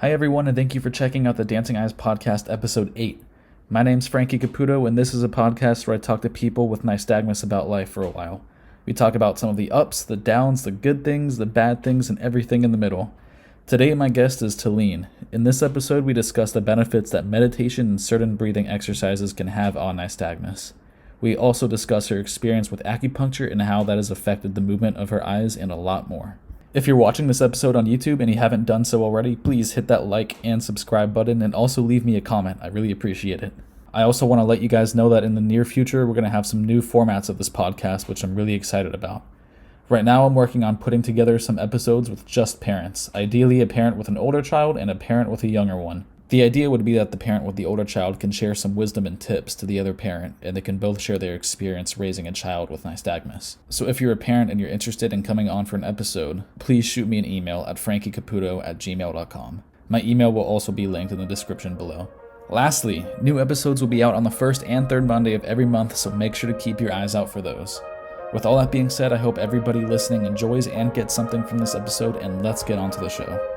Hi, everyone, and thank you for checking out the Dancing Eyes Podcast, Episode 8. My name's Frankie Caputo, and this is a podcast where I talk to people with nystagmus about life for a while. We talk about some of the ups, the downs, the good things, the bad things, and everything in the middle. Today, my guest is Talene. In this episode, we discuss the benefits that meditation and certain breathing exercises can have on nystagmus. We also discuss her experience with acupuncture and how that has affected the movement of her eyes and a lot more. If you're watching this episode on YouTube and you haven't done so already, please hit that like and subscribe button and also leave me a comment. I really appreciate it. I also want to let you guys know that in the near future, we're going to have some new formats of this podcast, which I'm really excited about. Right now, I'm working on putting together some episodes with just parents, ideally a parent with an older child and a parent with a younger one. The idea would be that the parent with the older child can share some wisdom and tips to the other parent, and they can both share their experience raising a child with nystagmus. So if you're a parent and you're interested in coming on for an episode, please shoot me an email at frankiecaputo@gmail.com. My email will also be linked in the description below. Lastly, new episodes will be out on the first and third Monday of every month, so make sure to keep your eyes out for those. With all that being said, I hope everybody listening enjoys and gets something from this episode, and let's get on to the show.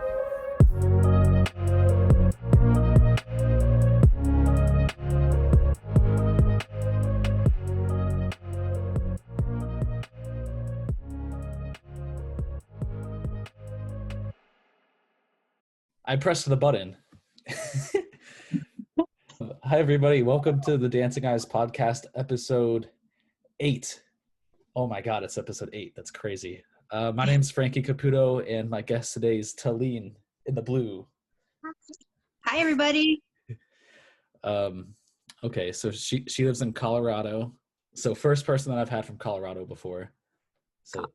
I pressed the button. Hi, everybody. Welcome to the Dancing Eyes Podcast, Episode 8. Oh my God, it's Episode 8. That's crazy. My name's Frankie Caputo, and my guest today is Talene in the blue. Hi, everybody. Okay, so she lives in Colorado. So first person that I've had from Colorado before. So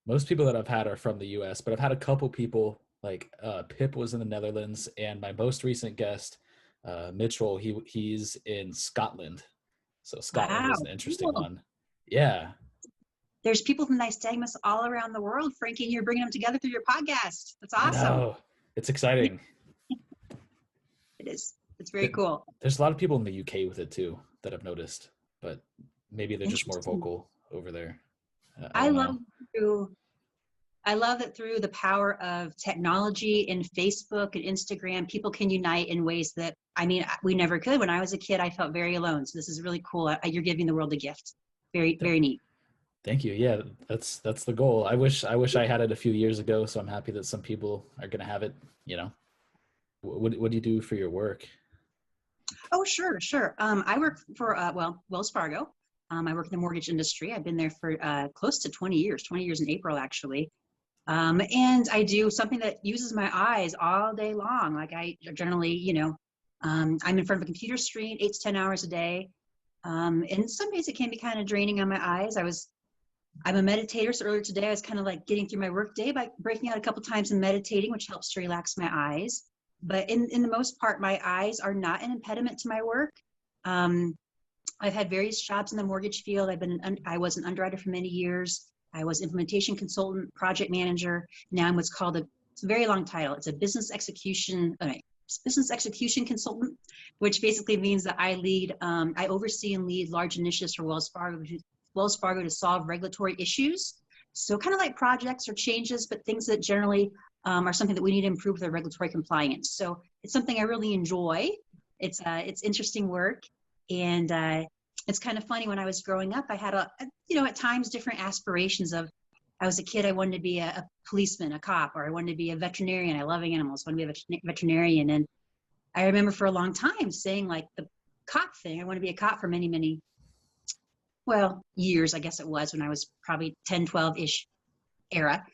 most people that I've had are from the US, but I've had a couple people, like Pip was in the Netherlands, and my most recent guest, Mitchell, he's in Scotland. So Scotland Wow, is an interesting cool. one. Yeah. There's people from Nystagmus all around the world, Frankie, and you're bringing them together through your podcast. That's I awesome. know. It's exciting. It is. It's very cool. There's a lot of people in the UK with it too that I've noticed, but maybe they're just more Interesting. vocal over there. I I don't love know. I love that through the power of technology and Facebook and Instagram, people can unite in ways that, we never could. When I was a kid, I felt very alone. So this is really cool. You're giving the world a gift. Very, very neat. Thank you. Yeah, that's the goal. I wish I had it a few years ago, so I'm happy that some people are going to have it, you know. What do you do for your work? Oh, sure, sure. I work for, Wells Fargo. I work in the mortgage industry. I've been there for close to 20 years in April, actually. And I do something that uses my eyes all day long. Like I generally, I'm in front of a computer screen 8 to 10 hours a day. And some days it can be kind of draining on my eyes. I'm a meditator. So earlier today, I was kind of like getting through my work day by breaking out a couple times and meditating, which helps to relax my eyes. But in the most part, my eyes are not an impediment to my work. I've had various jobs in the mortgage field. I was an underwriter for many years. I was implementation consultant, project manager. Now I'm what's called it's a very long title. It's a business execution consultant, which basically means that I oversee and lead large initiatives for Wells Fargo to solve regulatory issues. So kind of like projects or changes, but things that generally are something that we need to improve with our regulatory compliance. So it's something I really enjoy. It's interesting work. And it's kind of funny. When I was growing up, I had at times different aspirations of, I was a kid, I wanted to be a policeman, a cop, or I wanted to be a veterinarian. I love animals, I want to be a veterinarian. And I remember for a long time saying, like, the cop thing, I want to be a cop for many, many, years, I guess it was, when I was probably 10, 12-ish era.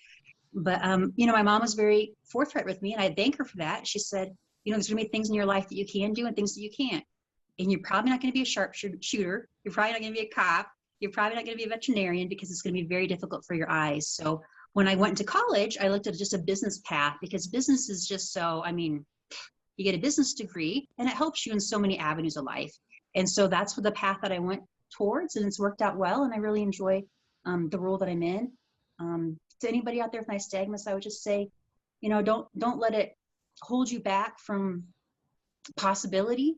But, my mom was very forthright with me, and I thank her for that. She said, there's going to be things in your life that you can do and things that you can't. And you're probably not going to be a sharpshooter. You're probably not going to be a cop. You're probably not going to be a veterinarian because it's going to be very difficult for your eyes. So when I went into college, I looked at just a business path, because business is just you get a business degree and it helps you in so many avenues of life. And so that's the path that I went towards, and it's worked out well. And I really enjoy the role that I'm in. To anybody out there with nystagmus, I would just say, don't let it hold you back from possibility.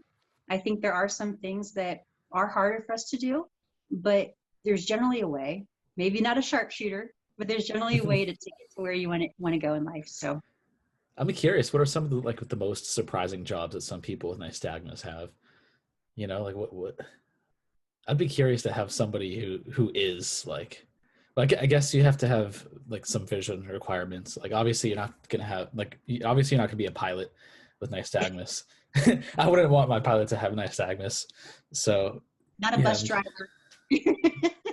I think there are some things that are harder for us to do, but there's generally a way. Maybe not a sharpshooter, but there's generally a way to take it to where you want to go in life. So I'm curious, what are some of the most surprising jobs that some people with nystagmus have? Like what I'd be curious to have somebody who is like I guess you have to have like some vision requirements. Like obviously you're not gonna have obviously you're not gonna be a pilot with nystagmus. I wouldn't want my pilot to have nystagmus. So Not a yeah, bus driver.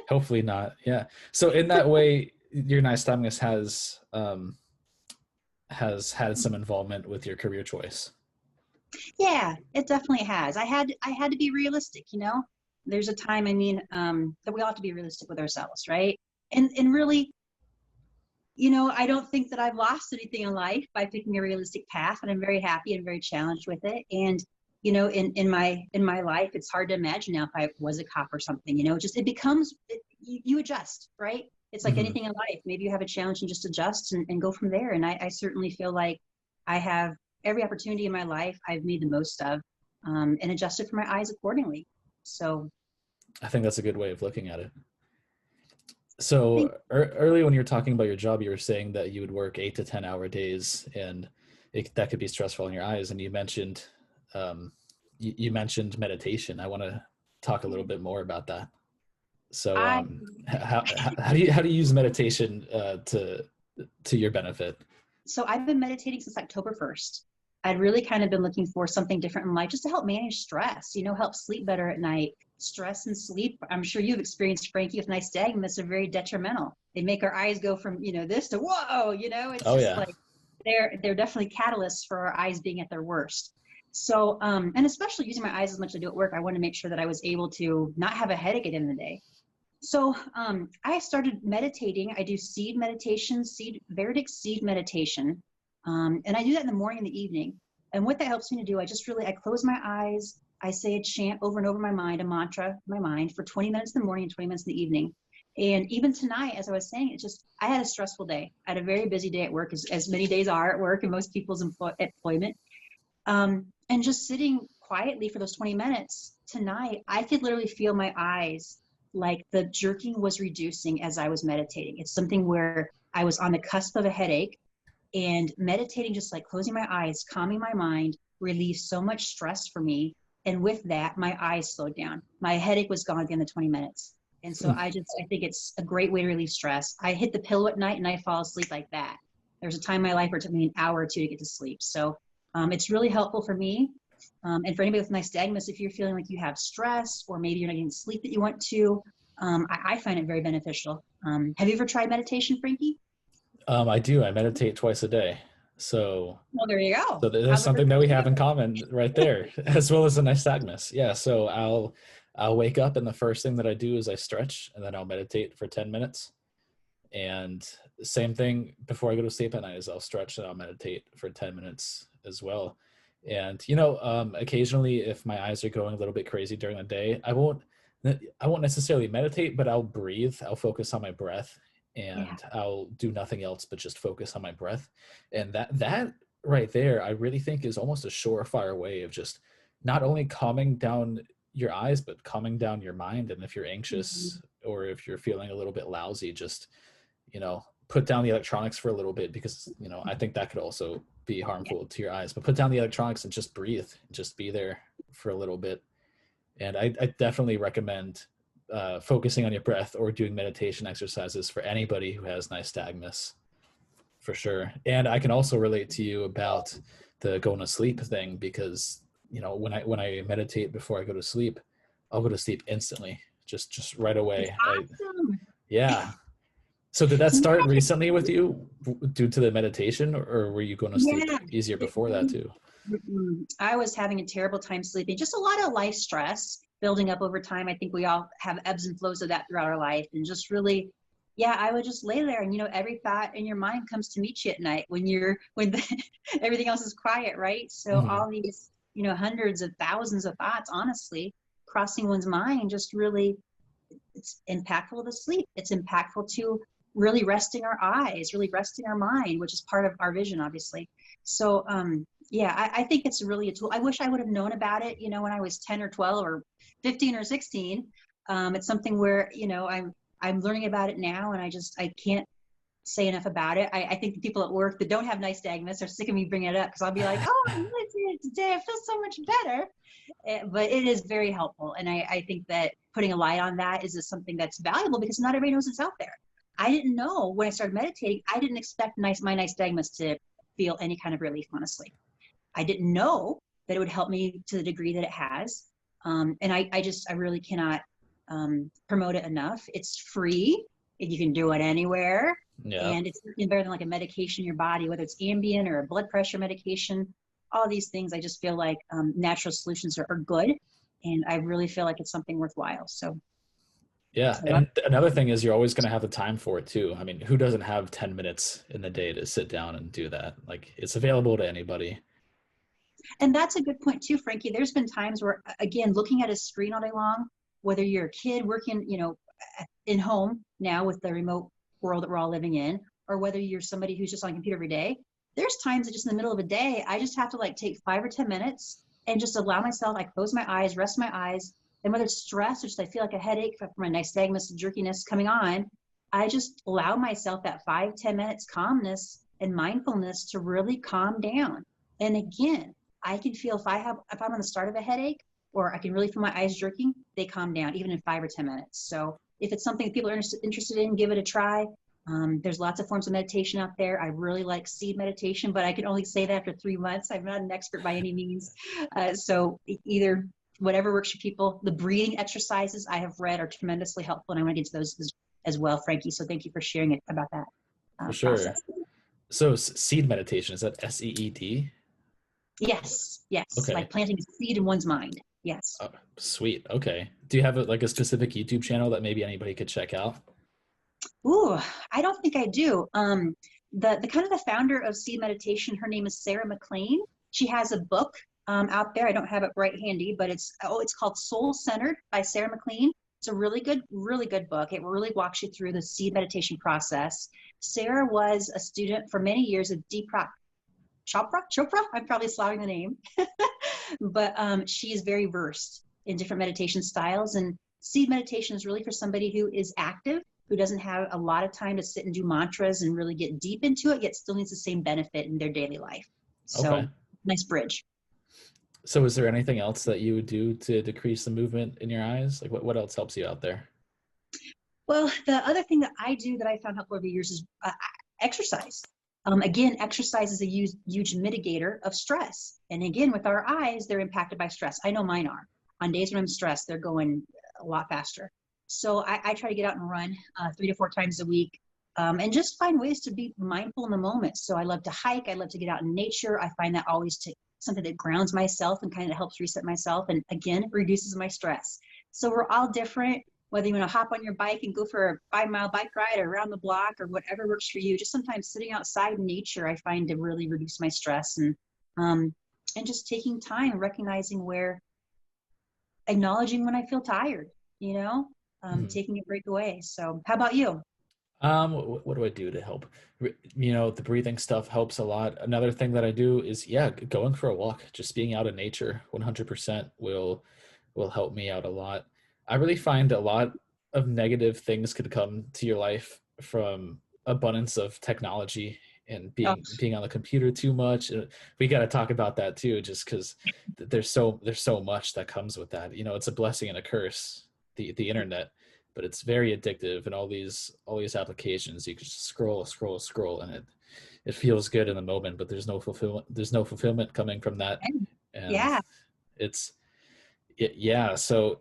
hopefully not. Yeah. So in that way, your nystagmus has had some involvement with your career choice. Yeah, it definitely has. I had to be realistic, you know. There's a time, I mean, that we all have to be realistic with ourselves, right? And really, you know, I don't think that I've lost anything in life by picking a realistic path, and I'm very happy and very challenged with it. And you know, in my life, it's hard to imagine now if I was a cop or something. You know, just it becomes you adjust, right? It's like Hmm. anything in life. Maybe you have a challenge and just adjust and go from there. And I certainly feel like I have every opportunity in my life I've made the most of, and adjusted for my eyes accordingly. So I think that's a good way of looking at it. I think So early when you were talking about your job, you were saying that you would work 8 to 10 hour days, and that could be stressful on your eyes. And um, you mentioned meditation. I want to talk a little bit more about that. So, I how do you use meditation to your benefit? so I've been meditating since October 1st. I'd really kind of been looking for something different in life just to help manage stress, you know, help sleep better at night. Stress and sleep, I'm sure you've experienced, Frankie, with nystagmus, are very detrimental. They make our eyes go from, you know, this to whoa, you know, it's Oh just yeah. like they're definitely catalysts for our eyes being at their worst. So, and especially using my eyes as much as I do at work, I want to make sure that I was able to not have a headache at the end of the day. So I started meditating. I do seed meditation, Vedic seed meditation, and I do that in the morning and the evening. And what that helps me to do, I close my eyes. I say a chant over and over in my mind, a mantra in my mind for 20 minutes in the morning and 20 minutes in the evening. And even tonight, as I was saying, I had a stressful day. I had a very busy day at work, as many days are at work and most people's employment. And just sitting quietly for those 20 minutes tonight, I could literally feel my eyes like the jerking was reducing as I was meditating. It's something where I was on the cusp of a headache, and meditating, just like closing my eyes, calming my mind, relieved so much stress for me. And with that, my eyes slowed down. My headache was gone at the end of 20 minutes. And so I think it's a great way to relieve stress. I hit the pillow at night and I fall asleep like that. There's a time in my life where it took me an hour or two to get to sleep. So it's really helpful for me. And for anybody with nystagmus, if you're feeling like you have stress or maybe you're not getting the sleep that you want to, I find it very beneficial. Have you ever tried meditation, Frankie? I do. I meditate twice a day. So Well, there you go. So there's How's it something working that for we have you? in common right there, as well as the nystagmus. Yeah. So I'll wake up and the first thing that I do is I stretch and then I'll meditate for 10 minutes. And same thing before I go to sleep at night is I'll stretch and I'll meditate for 10 minutes as well. And occasionally if my eyes are going a little bit crazy during the day, I won't necessarily meditate, but I'll breathe. I'll focus on my breath Yeah. and I'll do nothing else but just focus on my breath. And that right there, I really think is almost a surefire way of just not only calming down your eyes, but calming down your mind. And if you're anxious Mhm. or if you're feeling a little bit lousy, just, put down the electronics for a little bit because, I think that could also be Yeah. harmful to your eyes, but put down the electronics and just breathe, just be there for a little bit. And I definitely recommend focusing on your breath or doing meditation exercises for anybody who has nystagmus for sure. And I can also relate to you about the going to sleep thing because when I meditate before I go to sleep, I'll go to sleep instantly, just right That's away. awesome. Yeah. So did that So start recently with you due to the meditation, or were you going to sleep yeah, easier it before that really, too? I was having a terrible time sleeping. Just a lot of life stress building up over time. I think we all have ebbs and flows of that throughout our life, and just really, yeah, I would just lay there, and you know, every thought in your mind comes to meet you at night everything else is quiet, right? So Hmm. all these, you know, hundreds of thousands of thoughts, honestly, crossing one's mind, just really, it's impactful to sleep. It's impactful to really resting our eyes, really resting our mind, which is part of our vision, obviously. So, yeah, I think it's really a tool. I wish I would have known about it, you know, when I was 10 or 12 or 15 or 16. It's something where, you know, I'm learning about it now, and I can't say enough about it. I think the people at work that don't have nystagmus are sick of me bringing it up because I'll be like, oh, I'm really doing it today. I feel so much better. But it is very helpful. And I think that putting a light on that is something that's valuable because not everybody knows it's out there. I didn't know when I started meditating, I didn't expect my nystagmus to feel any kind of relief, honestly. I didn't know that it would help me to the degree that it has. And I really cannot promote it enough. It's free. You can do it anywhere. Yeah. And it's better than like a medication in your body, whether it's Ambien or a blood pressure medication. All these things, I just feel like natural solutions are good. And I really feel like it's something worthwhile. So. Yeah. And another thing is you're always going to have the time for it too. I mean, who doesn't have 10 minutes in the day to sit down and do that? Like, it's available to anybody. And that's a good point too, Frankie. There's been times where, again, looking at a screen all day long, whether you're a kid working, in home now with the remote world that we're all living in, or whether you're somebody who's just on a computer every day, there's times that just in the middle of a day, I just have to like take 5 or 10 minutes and just allow myself, I close my eyes, rest my eyes. And whether it's stress or just I feel like a headache from my nystagmus jerkiness coming on, I just allow myself that 5-10 minutes calmness and mindfulness to really calm down. And again, I can feel if I'm on the start of a headache or I can really feel my eyes jerking, they calm down even in 5 or 10 minutes. So if it's something that people are interested in, give it a try. There's lots of forms of meditation out there. I really like seed meditation, but I can only say that after 3 months. I'm not an expert by any means. So either whatever works for people. The breathing exercises I have read are tremendously helpful, and I want to get to those as well, Frankie. So thank you for sharing it about that For sure. process. So seed meditation, is that SEED? Yes. Okay. Like planting a seed in one's mind. Yes. Oh, sweet. Okay. Do you have a specific YouTube channel that maybe anybody could check out? Ooh, I don't think I do. The kind of the founder of seed meditation, her name is Sarah McLean. She has a book out there. I don't have it right handy, but it's called Soul Centered by Sarah McLean. It's a really good book. It really walks you through the seed meditation process. Sarah was a student for many years of Deepak Chopra. I'm probably slaughtering the name, but she is very versed in different meditation styles. And seed meditation is really for somebody who is active, who doesn't have a lot of time to sit and do mantras and really get deep into it, yet still needs the same benefit in their daily life. So Okay. Nice bridge. So is there anything else that you would do to decrease the movement in your eyes? Like what else helps you out there? Well, the other thing that I do that I found helpful over the years is exercise. Again, exercise is a huge mitigator of stress. And again, with our eyes, they're impacted by stress. I know mine are. On days when I'm stressed, they're going a lot faster. So I try to get out and run 3 to 4 times a week and just find ways to be mindful in the moment. So I love to hike. I love to get out in nature. I find that always something that grounds myself and kind of helps reset myself. And again, reduces my stress. So we're all different. Whether you want to hop on your bike and go for a 5-mile bike ride or around the block or whatever works for you, just sometimes sitting outside in nature, I find to really reduce my stress and just taking time and recognizing acknowledging when I feel tired, taking a break away. So how about you? What do I do to help? The breathing stuff helps a lot. Another thing that I do is, going for a walk, just being out in nature 100% will help me out a lot. I really find a lot of negative things could come to your life from abundance of technology and being on the computer too much. We got to talk about that too, just because there's so much that comes with that. It's a blessing and a curse, the internet, but it's very addictive, and all these applications you can just scroll, and it feels good in the moment, but there's no fulfillment coming from that. And so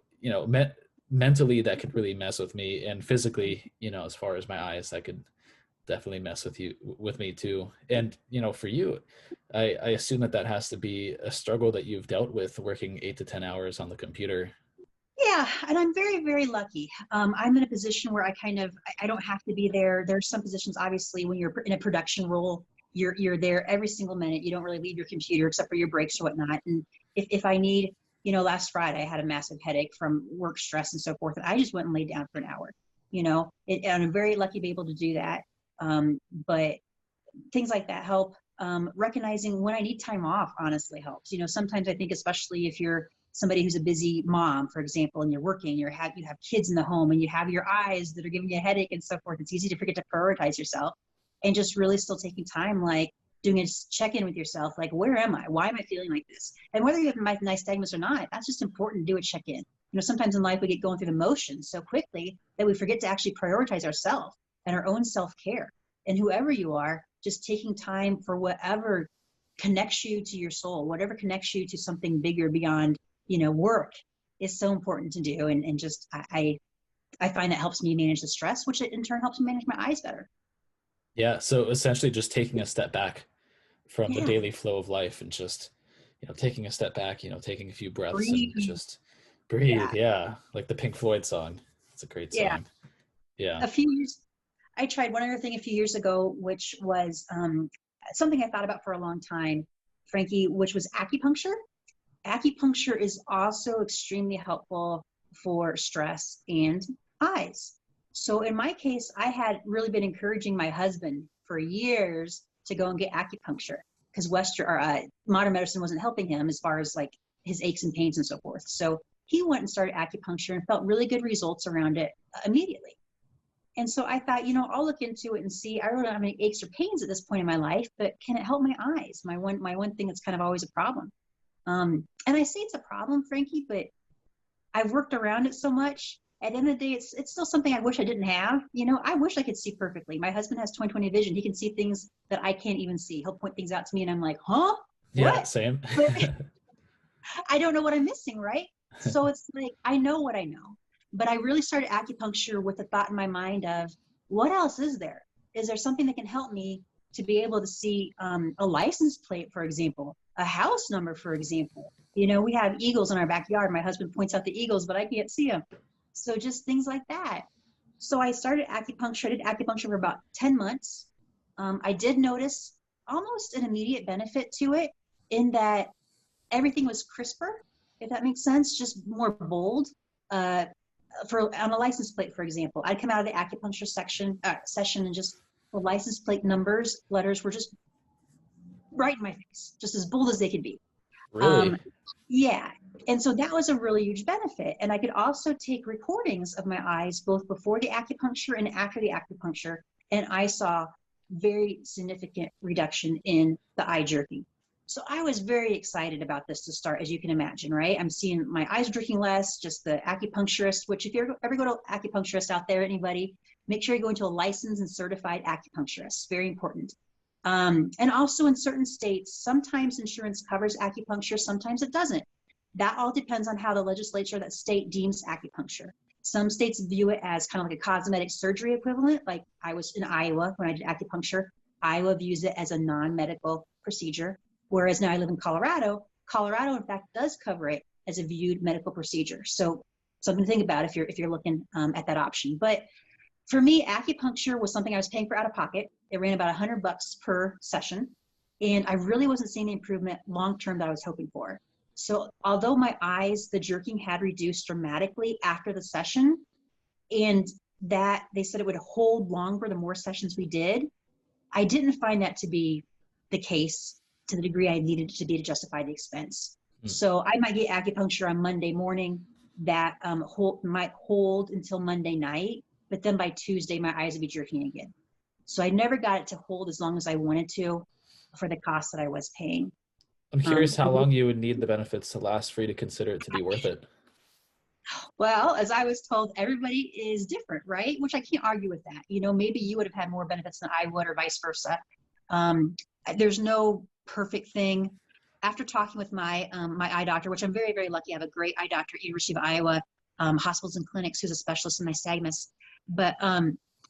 mentally that could really mess with me, and physically, as far as my eyes, that could definitely mess with me too. And for you, I assume that has to be a struggle that you've dealt with, working 8 to 10 hours on the computer. Yeah, and I'm very, very lucky. I'm in a position where I don't have to be there. There's some positions, obviously, when you're in a production role, you're there every single minute. You don't really leave your computer except for your breaks or whatnot. And if I need, last Friday I had a massive headache from work stress and so forth, and I just went and laid down for an hour. And I'm very lucky to be able to do that. But things like that help. Recognizing when I need time off honestly helps. Sometimes I think, especially if you're somebody who's a busy mom, for example, and you're working, you have kids in the home, and you have your eyes that are giving you a headache and so forth, it's easy to forget to prioritize yourself. and just really still taking time, like doing a check-in with yourself, like, where am I? Why am I feeling like this? And whether you have nystagmus or not, that's just important to do a check-in. You know, sometimes in life we get going through the motions so quickly that we forget to actually prioritize ourselves and our own self-care. And whoever you are, just taking time for whatever connects you to your soul, whatever connects you to something bigger beyond, you know, work, is so important to do. And just, I find that helps me manage the stress, which in turn helps me manage my eyes better. Yeah. So essentially just taking a step back from the Yeah. daily flow of life and just, taking a step back, taking a few breaths and Breathe. just breathe. Yeah. Yeah. Like the Pink Floyd song. It's a great Yeah. song. Yeah. A few years, I tried one other thing a few years ago, which was something I thought about for a long time, Frankie, which was acupuncture. Acupuncture is also extremely helpful for stress and eyes. So in my case, I had really been encouraging my husband for years to go and get acupuncture because modern medicine wasn't helping him as far as like his aches and pains and so forth. So he went and started acupuncture and felt really good results around it immediately. And so I thought, I'll look into it and see. I really don't have any aches or pains at this point in my life, but can it help my eyes? My one thing that's kind of always a problem. And I say it's a problem, Frankie, but I've worked around it so much. At the end of the day, it's still something I wish I didn't have. I wish I could see perfectly. My husband has 20/20 vision. He can see things that I can't even see. He'll point things out to me and I'm like, huh? Yeah. What? Same. But I don't know what I'm missing, right? So it's like, I know what I know. But I really started acupuncture with the thought in my mind of, what else is there? Is there something that can help me to be able to see a license plate, for example, a house number, for example? We have eagles in our backyard. My husband points out the eagles, but I can't see them. So just things like that. So I started acupuncture. I did acupuncture for about 10 months. I did notice almost an immediate benefit to it in that everything was crisper, if that makes sense, just more bold. On a license plate, for example, I'd come out of the acupuncture session and just the license plate letters were just right in my face, just as bold as they could be. Really? Yeah. And so that was a really huge benefit. And I could also take recordings of my eyes, both before the acupuncture and after the acupuncture. And I saw very significant reduction in the eye jerking. So I was very excited about this to start, as you can imagine, right? I'm seeing my eyes jerking less, just the acupuncturist, which if you ever go to acupuncturist out there, anybody, make sure you go into a licensed and certified acupuncturist. Very important. And also in certain states, sometimes insurance covers acupuncture, sometimes it doesn't. That all depends on how the legislature of that state deems acupuncture. Some states view it as kind of like a cosmetic surgery equivalent. Like I was in Iowa when I did acupuncture. Iowa views it as a non-medical procedure. Whereas now I live in Colorado. Colorado, in fact, does cover it as a viewed medical procedure. So something to think about if you're looking at that option. But for me, acupuncture was something I was paying for out of pocket. It ran about $100 per session. And I really wasn't seeing the improvement long-term that I was hoping for. So although my eyes, the jerking had reduced dramatically after the session, and that they said it would hold longer the more sessions we did, I didn't find that to be the case to the degree I needed it to be to justify the expense. So I might get acupuncture on Monday morning that might hold until Monday night, but then by Tuesday, my eyes would be jerking again. So I never got it to hold as long as I wanted to for the cost that I was paying. I'm curious how long you would need the benefits to last for you to consider it to be worth it. Well, as I was told, everybody is different, right? Which I can't argue with that. Maybe you would have had more benefits than I would or vice versa. There's no perfect thing. After talking with my eye doctor, which I'm very, very lucky, I have a great eye doctor at University of Iowa Hospitals and Clinics who's a specialist in nystagmus. But,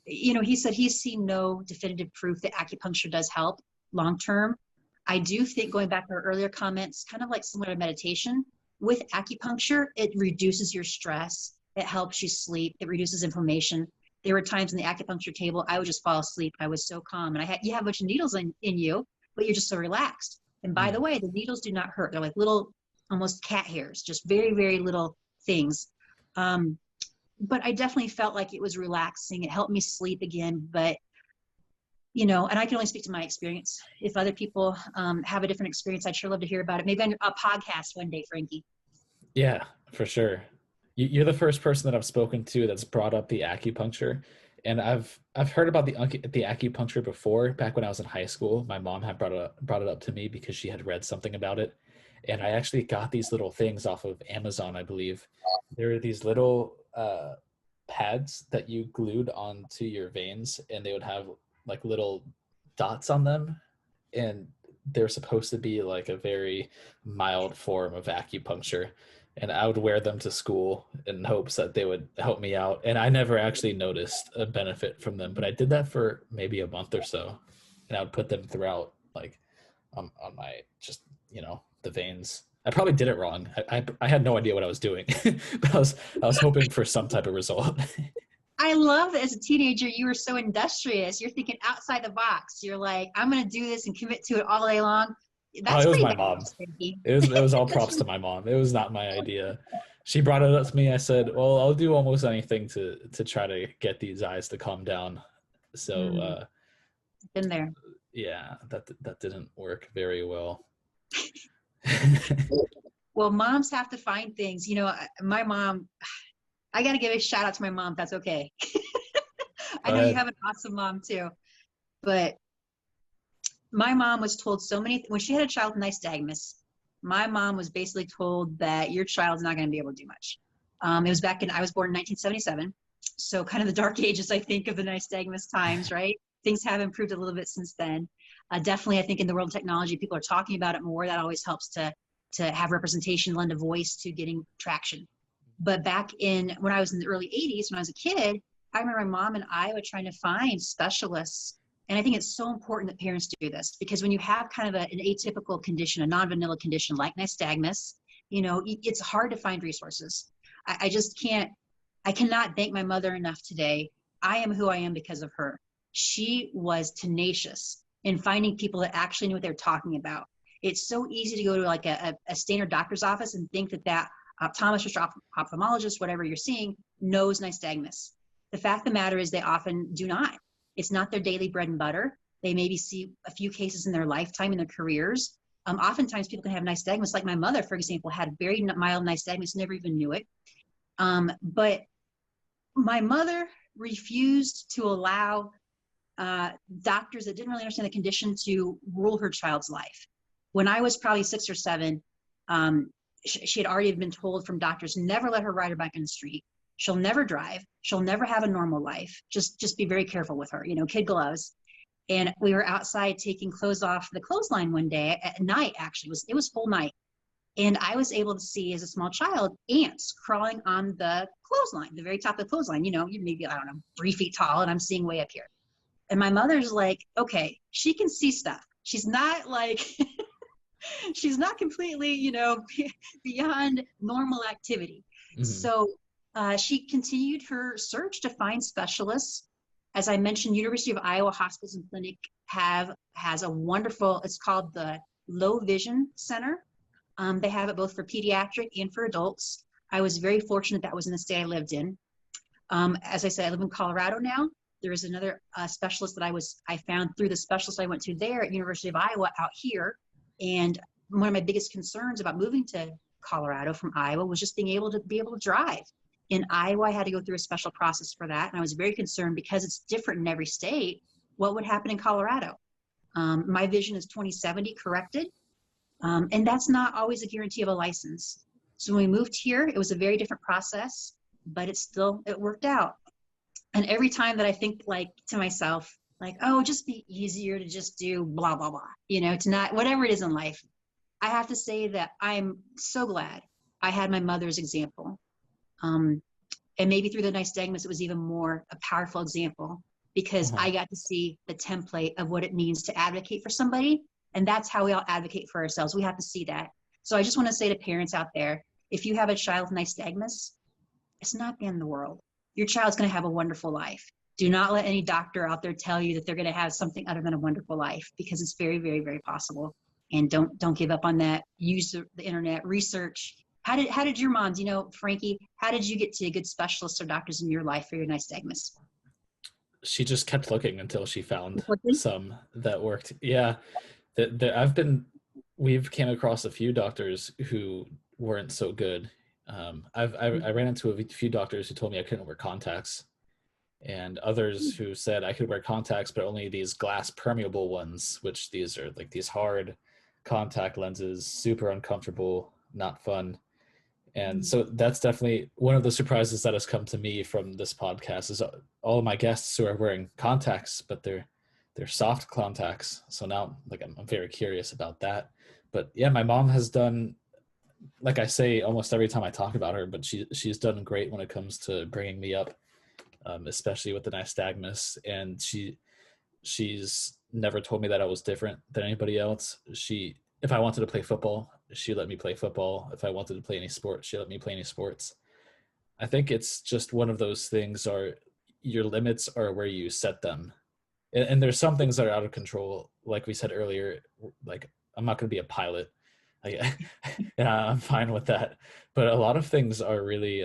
he said he's seen no definitive proof that acupuncture does help long-term. I do think, going back to our earlier comments, kind of like similar to meditation, with acupuncture, it reduces your stress. It helps you sleep. It reduces inflammation. There were times in the acupuncture table, I would just fall asleep. I was so calm. And you have a bunch of needles in you, but you're just so relaxed. And by the way, the needles do not hurt. They're like little, almost cat hairs, just very, very little things. But I definitely felt like it was relaxing. It helped me sleep again. But, and I can only speak to my experience. If other people have a different experience, I'd sure love to hear about it. Maybe on a podcast one day, Frankie. Yeah, for sure. You're the first person that I've spoken to that's brought up the acupuncture And I've heard about the acupuncture before. Back when I was in high school, my mom had brought it up to me because she had read something about it, and I actually got these little things off of Amazon, I believe. There are these little pads that you glued onto your veins, and they would have like little dots on them, and they're supposed to be like a very mild form of acupuncture. And I would wear them to school in hopes that they would help me out. And I never actually noticed a benefit from them, but I did that for maybe a month or so. And I would put them throughout, like on my, just, the veins. I probably did it wrong. I had no idea what I was doing, but I was hoping for some type of result. I love that as a teenager, you were so industrious. You're thinking outside the box. You're like, I'm going to do this and commit to it all day long. Oh, That's it was pretty my mom. badass, Frankie. It was all props to my mom. It was not my idea. She brought it up to me. I said, "Well, I'll do almost anything to try to get these eyes to calm down." So, Been there. yeah, that didn't work very well. Well, moms have to find things. My mom, I got to give a shout out to my mom, if that's okay. I know you have an awesome mom too. But my mom was told so many, when she had a child with nystagmus, my mom was basically told that your child's not going to be able to do much. It was I was born in 1977. So kind of the dark ages, I think, of the nystagmus times, right? Things have improved a little bit since then. Definitely, I think in the world of technology, people are talking about it more. That always helps to have representation, lend a voice to getting traction. But back when I was in the early 80s, when I was a kid, I remember my mom and I were trying to find specialists. And I think it's so important that parents do this, because when you have kind of an atypical condition, a non-vanilla condition like nystagmus, it's hard to find resources. I just I cannot thank my mother enough today. I am who I am because of her. She was tenacious in finding people that actually knew what they're talking about. It's so easy to go to like a standard doctor's office and think that optometrist or ophthalmologist, whatever you're seeing, knows nystagmus. The fact of the matter is they often do not. It's not their daily bread and butter. They maybe see a few cases in their lifetime, in their careers. Oftentimes people can have nystagmus, like my mother, for example, had very mild nystagmus, never even knew it. But my mother refused to allow doctors that didn't really understand the condition to rule her child's life. When I was probably 6 or 7, she had already been told from doctors, never let her ride her bike on the street. She'll never drive. She'll never have a normal life. Just be very careful with her, kid gloves. And we were outside taking clothes off the clothesline one day at night, actually. It was full night. And I was able to see, as a small child, ants crawling on the clothesline, the very top of the clothesline. You maybe, I don't know, 3 feet tall, and I'm seeing way up here. And my mother's like, okay, she can see stuff. She's not like, she's not completely, beyond normal activity. Mm-hmm. So she continued her search to find specialists. As I mentioned, University of Iowa Hospitals and Clinic has a wonderful, it's called the Low Vision Center. They have it both for pediatric and for adults. I was very fortunate that was in the state I lived in. As I said, I live in Colorado now. There is another specialist that I found through the specialist I went to there at University of Iowa out here. And one of my biggest concerns about moving to Colorado from Iowa was just being able to drive. In Iowa, I had to go through a special process for that. And I was very concerned, because it's different in every state, what would happen in Colorado. My vision is 20/70 corrected. And that's not always a guarantee of a license. So when we moved here, it was a very different process, but it worked out. And every time that I think to myself, oh, just be easier to just do blah, blah, blah, to not, whatever it is in life, I have to say that I'm so glad I had my mother's example. And maybe through the nystagmus, it was even more a powerful example, because I got to see the template of what it means to advocate for somebody. And that's how we all advocate for ourselves. We have to see that. So I just want to say to parents out there, if you have a child with nystagmus, it's not the end of the world. Your child's going to have a wonderful life. Do not let any doctor out there tell you that they're going to have something other than a wonderful life, because it's very, very, very possible. And don't give up on that. Use the internet, research. How did your mom, Frankie, how did you get to good specialists or doctors in your life for your nystagmus? She just kept looking until she found some that worked. Yeah. We've came across a few doctors who weren't so good. I ran into a few doctors who told me I couldn't wear contacts, and others who said I could wear contacts, but only these glass permeable ones, which these are like these hard contact lenses, super uncomfortable, not fun. And Mm. so that's definitely one of the surprises that has come to me from this podcast is all of my guests who are wearing contacts, but they're soft contacts. So now like I'm very curious about that. But yeah, my mom has done, like I say almost every time I talk about her, but she's done great when it comes to bringing me up, especially with the nystagmus. And she's never told me that I was different than anybody else. If I wanted to play football, she let me play football. If I wanted to play any sport, she let me play any sports. I think it's just one of those things, are your limits are where you set them. And there's some things that are out of control. Like we said earlier, like I'm not going to be a pilot. Yeah, I'm fine with that. But a lot of things are really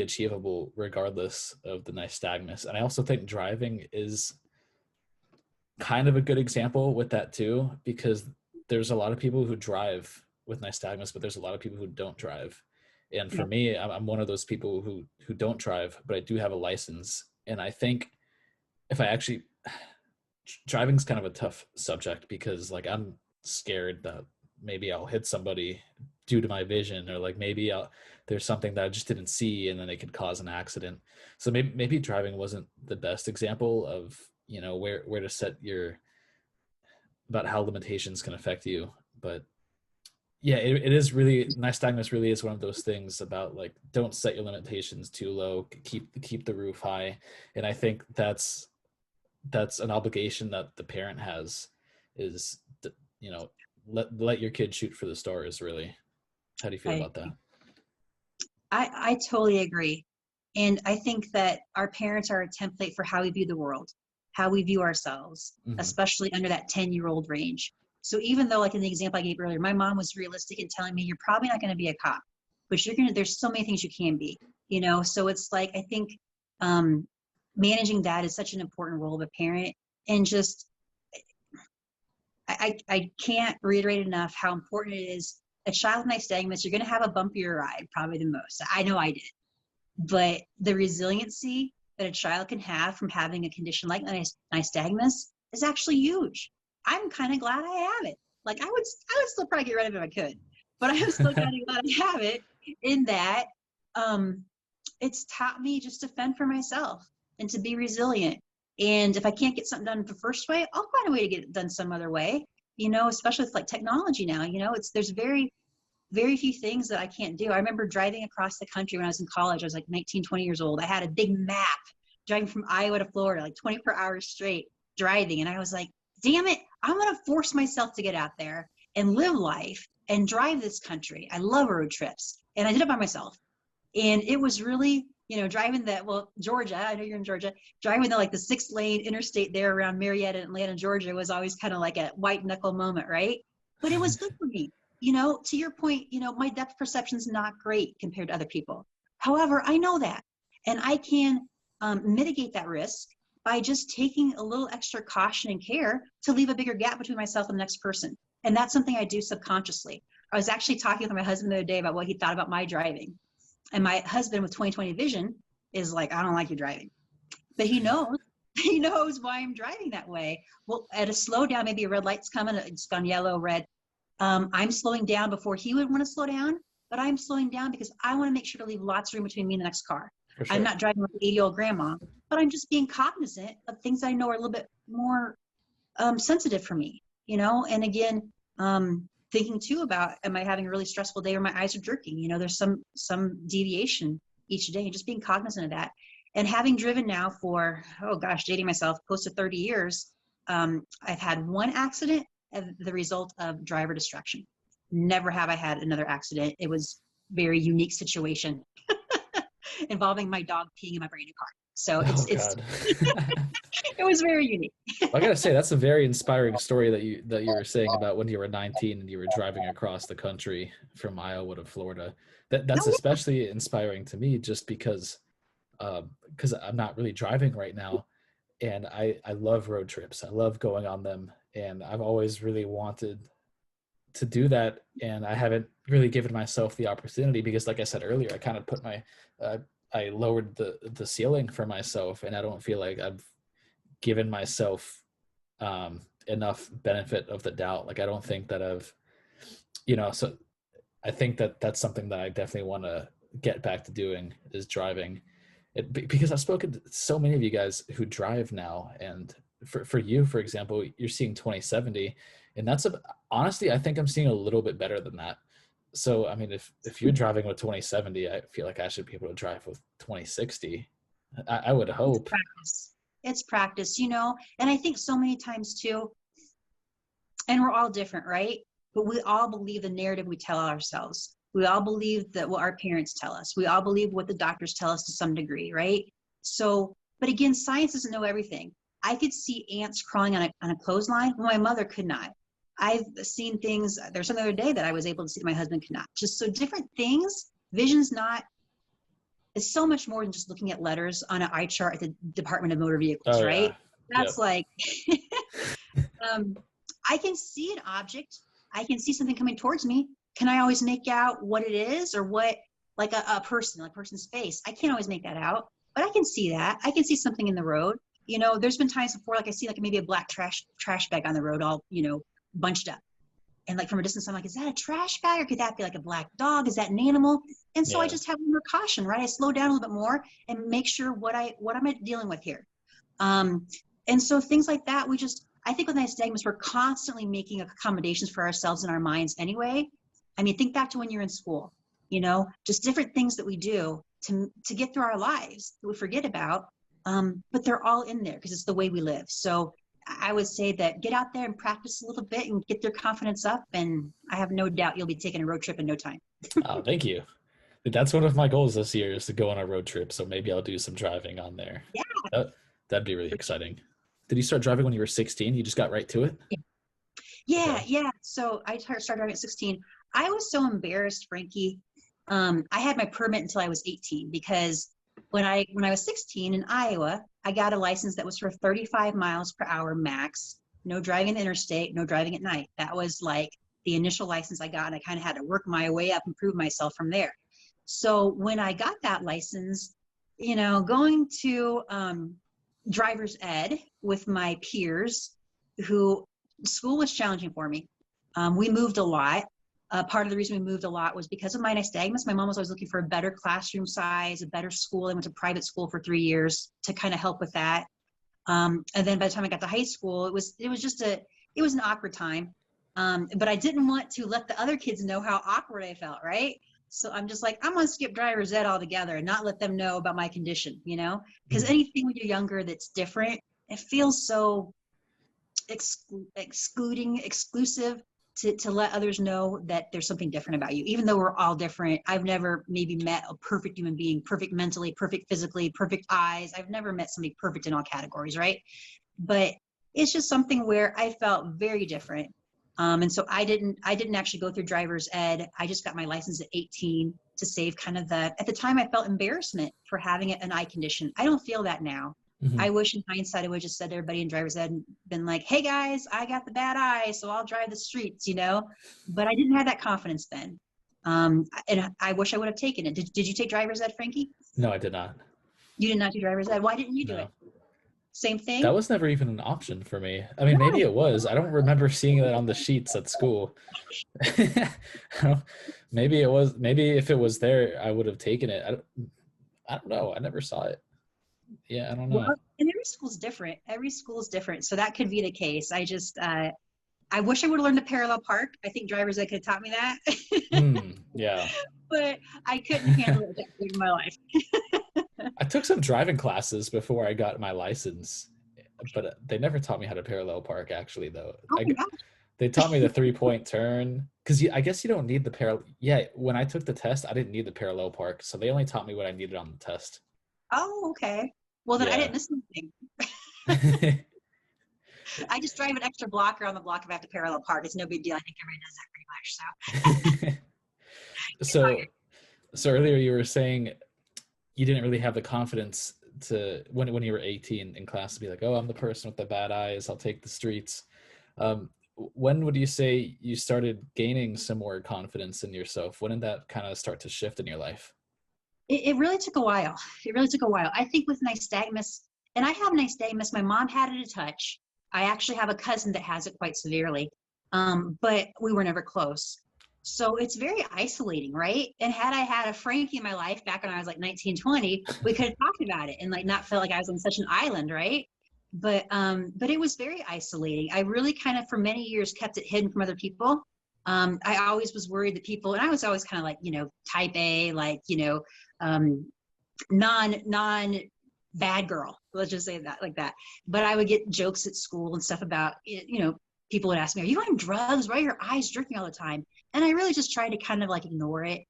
achievable regardless of the nystagmus. And I also think driving is kind of a good example with that too, because there's a lot of people who drive with nystagmus, but there's a lot of people who don't drive. And for Yeah. me, I'm one of those people who don't drive, but I do have a license. And I think if I actually driving's kind of a tough subject because like I'm scared that maybe I'll hit somebody due to my vision, or like there's something that I just didn't see and then it could cause an accident. So maybe driving wasn't the best example of, where to set your, about how limitations can affect you. But yeah, it is really, nystagmus really is one of those things about like, don't set your limitations too low, keep the roof high. And I think that's an obligation that the parent has, is you know let your kid shoot for the stars, really. How do you feel I, about that? I totally agree. And I think that our parents are a template for how we view the world, how we view ourselves, Hmm. especially under that 10-year-old range. So even though, like in the example I gave earlier, my mom was realistic in telling me, you're probably not going to be a cop, but there's so many things you can be, So it's like, I think um, managing that is such an important role of a parent. And just, I can't reiterate enough how important it is. A child with nystagmus, you're going to have a bumpier ride, probably the most. I know I did. But the resiliency that a child can have from having a condition like nystagmus is actually huge. I'm kind of glad I have it. Like I would still probably get rid of it if I could, but I'm still kind of glad I have it. In that, um, it's taught me just to fend for myself and to be resilient. And if I can't get something done the first way, I'll find a way to get it done some other way. Especially with like technology now. There's very few things that I can't do. I remember driving across the country when I was in college. I was like 19, 20 years old. I had a big map driving from Iowa to Florida, like 24 hours straight driving. And I was like, damn it, I'm going to force myself to get out there and live life and drive this country. I love road trips. And I did it by myself. And it was really, driving Georgia, I know you're in Georgia, driving the 6-lane interstate there around Marietta and Atlanta, Georgia was always kind of like a white knuckle moment, right? But it was good for me. To your point, my depth perception is not great compared to other people. However, I know that. And I can mitigate that risk by just taking a little extra caution and care to leave a bigger gap between myself and the next person. And that's something I do subconsciously. I was actually talking with my husband the other day about what he thought about my driving. And my husband with 20/20 vision is like, I don't like you driving. But he knows why I'm driving that way. Well, at a slowdown, maybe a red light's coming, it's gone yellow, red. I'm slowing down before he would want to slow down, but I'm slowing down because I want to make sure to leave lots of room between me and the next car. For I'm sure. not driving like an 80-year-old grandma, but I'm just being cognizant of things I know are a little bit more sensitive for me, And again, thinking too about, am I having a really stressful day or my eyes are jerking? There's some deviation each day, and just being cognizant of that. And having driven now for, oh gosh, dating myself, close to 30 years, I've had one accident as the result of driver distraction. Never have I had another accident. It was very unique situation involving my dog peeing in my brand new car. So Oh it's God. it was very unique. I gotta say that's a very inspiring story that you were saying about when you were 19 and you were driving across the country from Iowa to Florida. That's No, especially inspiring to me just because I'm not really driving right now, and I love road trips. I love going on them, and I've always really wanted to do that, and I haven't really given myself the opportunity because, like I said earlier, I kind of put my I lowered the ceiling for myself, and I don't feel like I've given myself enough benefit of the doubt. Like I don't think that I've, so I think that that's something that I definitely want to get back to doing, is driving. Because I've spoken to so many of you guys who drive now, and for you, for example, you're seeing 2070, and honestly, I think I'm seeing a little bit better than that. So, I mean, if you're driving with 2070, I feel like I should be able to drive with 2060. I would hope. It's practice, and I think so many times too, and we're all different, right? But we all believe the narrative we tell ourselves. We all believe that what our parents tell us. We all believe what the doctors tell us to some degree, right? So, but again, science doesn't know everything. I could see ants crawling on a clothesline when my mother could not. I've seen things, there's some other day that I was able to see that my husband could not. Just so different things, vision's not, it's so much more than just looking at letters on an eye chart at the Department of Motor Vehicles, right? Yeah. That's like, I can see an object. I can see something coming towards me. Can I always make out what it is, or what, like a person's face? I can't always make that out, but I can see that. I can see something in the road. There's been times before, like I see like maybe a black trash bag on the road, all, bunched up. And like from a distance, I'm like, is that a trash bag, or could that be like a black dog? Is that an animal? And so I just have more caution, right? I slow down a little bit more and make sure what am I dealing with here. And so things like that, I think with Nystagmus, we're constantly making accommodations for ourselves and our minds anyway. I mean, think back to when you're in school, just different things that we do to get through our lives that we forget about. But they're all in there because it's the way we live. So I would say that get out there and practice a little bit and get your confidence up. And I have no doubt you'll be taking a road trip in no time. Oh, thank you. That's one of my goals this year, is to go on a road trip. So maybe I'll do some driving on there. Yeah. That'd be really exciting. Did you start driving when you were 16? You just got right to it? Yeah. Okay. Yeah. So I started driving at 16. I was so embarrassed, Frankie. I had my permit until I was 18 because when I was 16 in Iowa, I got a license that was for 35 miles per hour max. No driving the interstate, no driving at night. That was like the initial license I got, and I kind of had to work my way up and prove myself from there. So when I got that license, going to driver's ed with my peers, who school was challenging for me. We moved a lot. Part of the reason we moved a lot was because of my nystagmus. My mom was always looking for a better classroom size, a better school. I went to private school for 3 years to kind of help with that. And then by the time I got to high school, it was an awkward time. But I didn't want to let the other kids know how awkward I felt, right? So I'm just like, I'm going to skip driver's ed altogether and not let them know about my condition, because anything when you're younger that's different, it feels so exclusive to let others know that there's something different about you. Even though we're all different, I've never maybe met a perfect human being, perfect mentally, perfect physically, perfect eyes. I've never met somebody perfect in all categories, right? But it's just something where I felt very different. And so I didn't actually go through driver's ed. I just got my license at 18 to save kind of at the time I felt embarrassment for having an eye condition. I don't feel that now. Mm-hmm. I wish in hindsight I would have just said to everybody in driver's ed and been like, hey guys, I got the bad eye, so I'll drive the streets, but I didn't have that confidence then. And I wish I would have taken it. Did you take driver's ed, Frankie? No, I did not. You did not do driver's ed. Why didn't you do it? Same thing? That was never even an option for me. I mean, maybe it was. I don't remember seeing that on the sheets at school. Maybe it was. Maybe if it was there, I would have taken it. I don't know. I never saw it. Yeah, I don't know. Well, and every school's different. Every school's different. So that could be the case. I just, I wish I would have learned to parallel park. I think driver's ed could have taught me that. Yeah. But I couldn't handle it in my life. I took some driving classes before I got my license, but they never taught me how to parallel park, actually, though. They taught me the 3-point turn, because I guess you don't need the parallel. Yeah, when I took the test, I didn't need the parallel park, so they only taught me what I needed on the test. Oh, okay. Well, then I didn't miss anything. I just drive an extra blocker on the block if I have to parallel park. It's no big deal. I think everybody does that pretty much. So earlier you were saying you didn't really have the confidence to, when you were 18 in class, to be like, oh, I'm the person with the bad eyes, I'll take the streets. When would you say you started gaining some more confidence in yourself? When did that kind of start to shift in your life? It really took a while. It really took a while. I think with nystagmus, and I have nystagmus, my mom had it a touch. I actually have a cousin that has it quite severely, but we were never close. So it's very isolating, right? And had I had a Frankie in my life back when I was like 19, 20, we could have talked about it and like not felt like I was on such an island, right? But it was very isolating. I really kind of for many years kept it hidden from other people. I always was worried that people, and I was always kind of like, type A, like, non bad girl. Let's just say that like that. But I would get jokes at school and stuff about, people would ask me, are you on drugs? Why are your eyes jerking all the time? And I really just tried to kind of like ignore it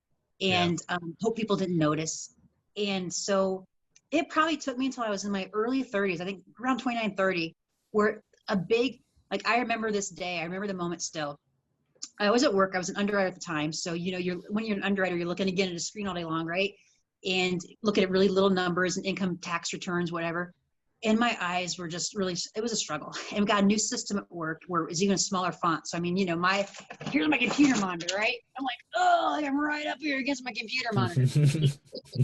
and hope people didn't notice. And so it probably took me until I was in my early 30s, I think around 29, 30, where a big, like I remember this day, I remember the moment still. I was at work. I was an underwriter at the time. So, when you're an underwriter, you're looking again at a screen all day long, right? And looking at really little numbers and income tax returns, whatever. And my eyes were just really, it was a struggle. And we got a new system at work where it was even a smaller font. So, I mean, here's my computer monitor, right? I'm like, oh, I'm right up here against my computer monitor.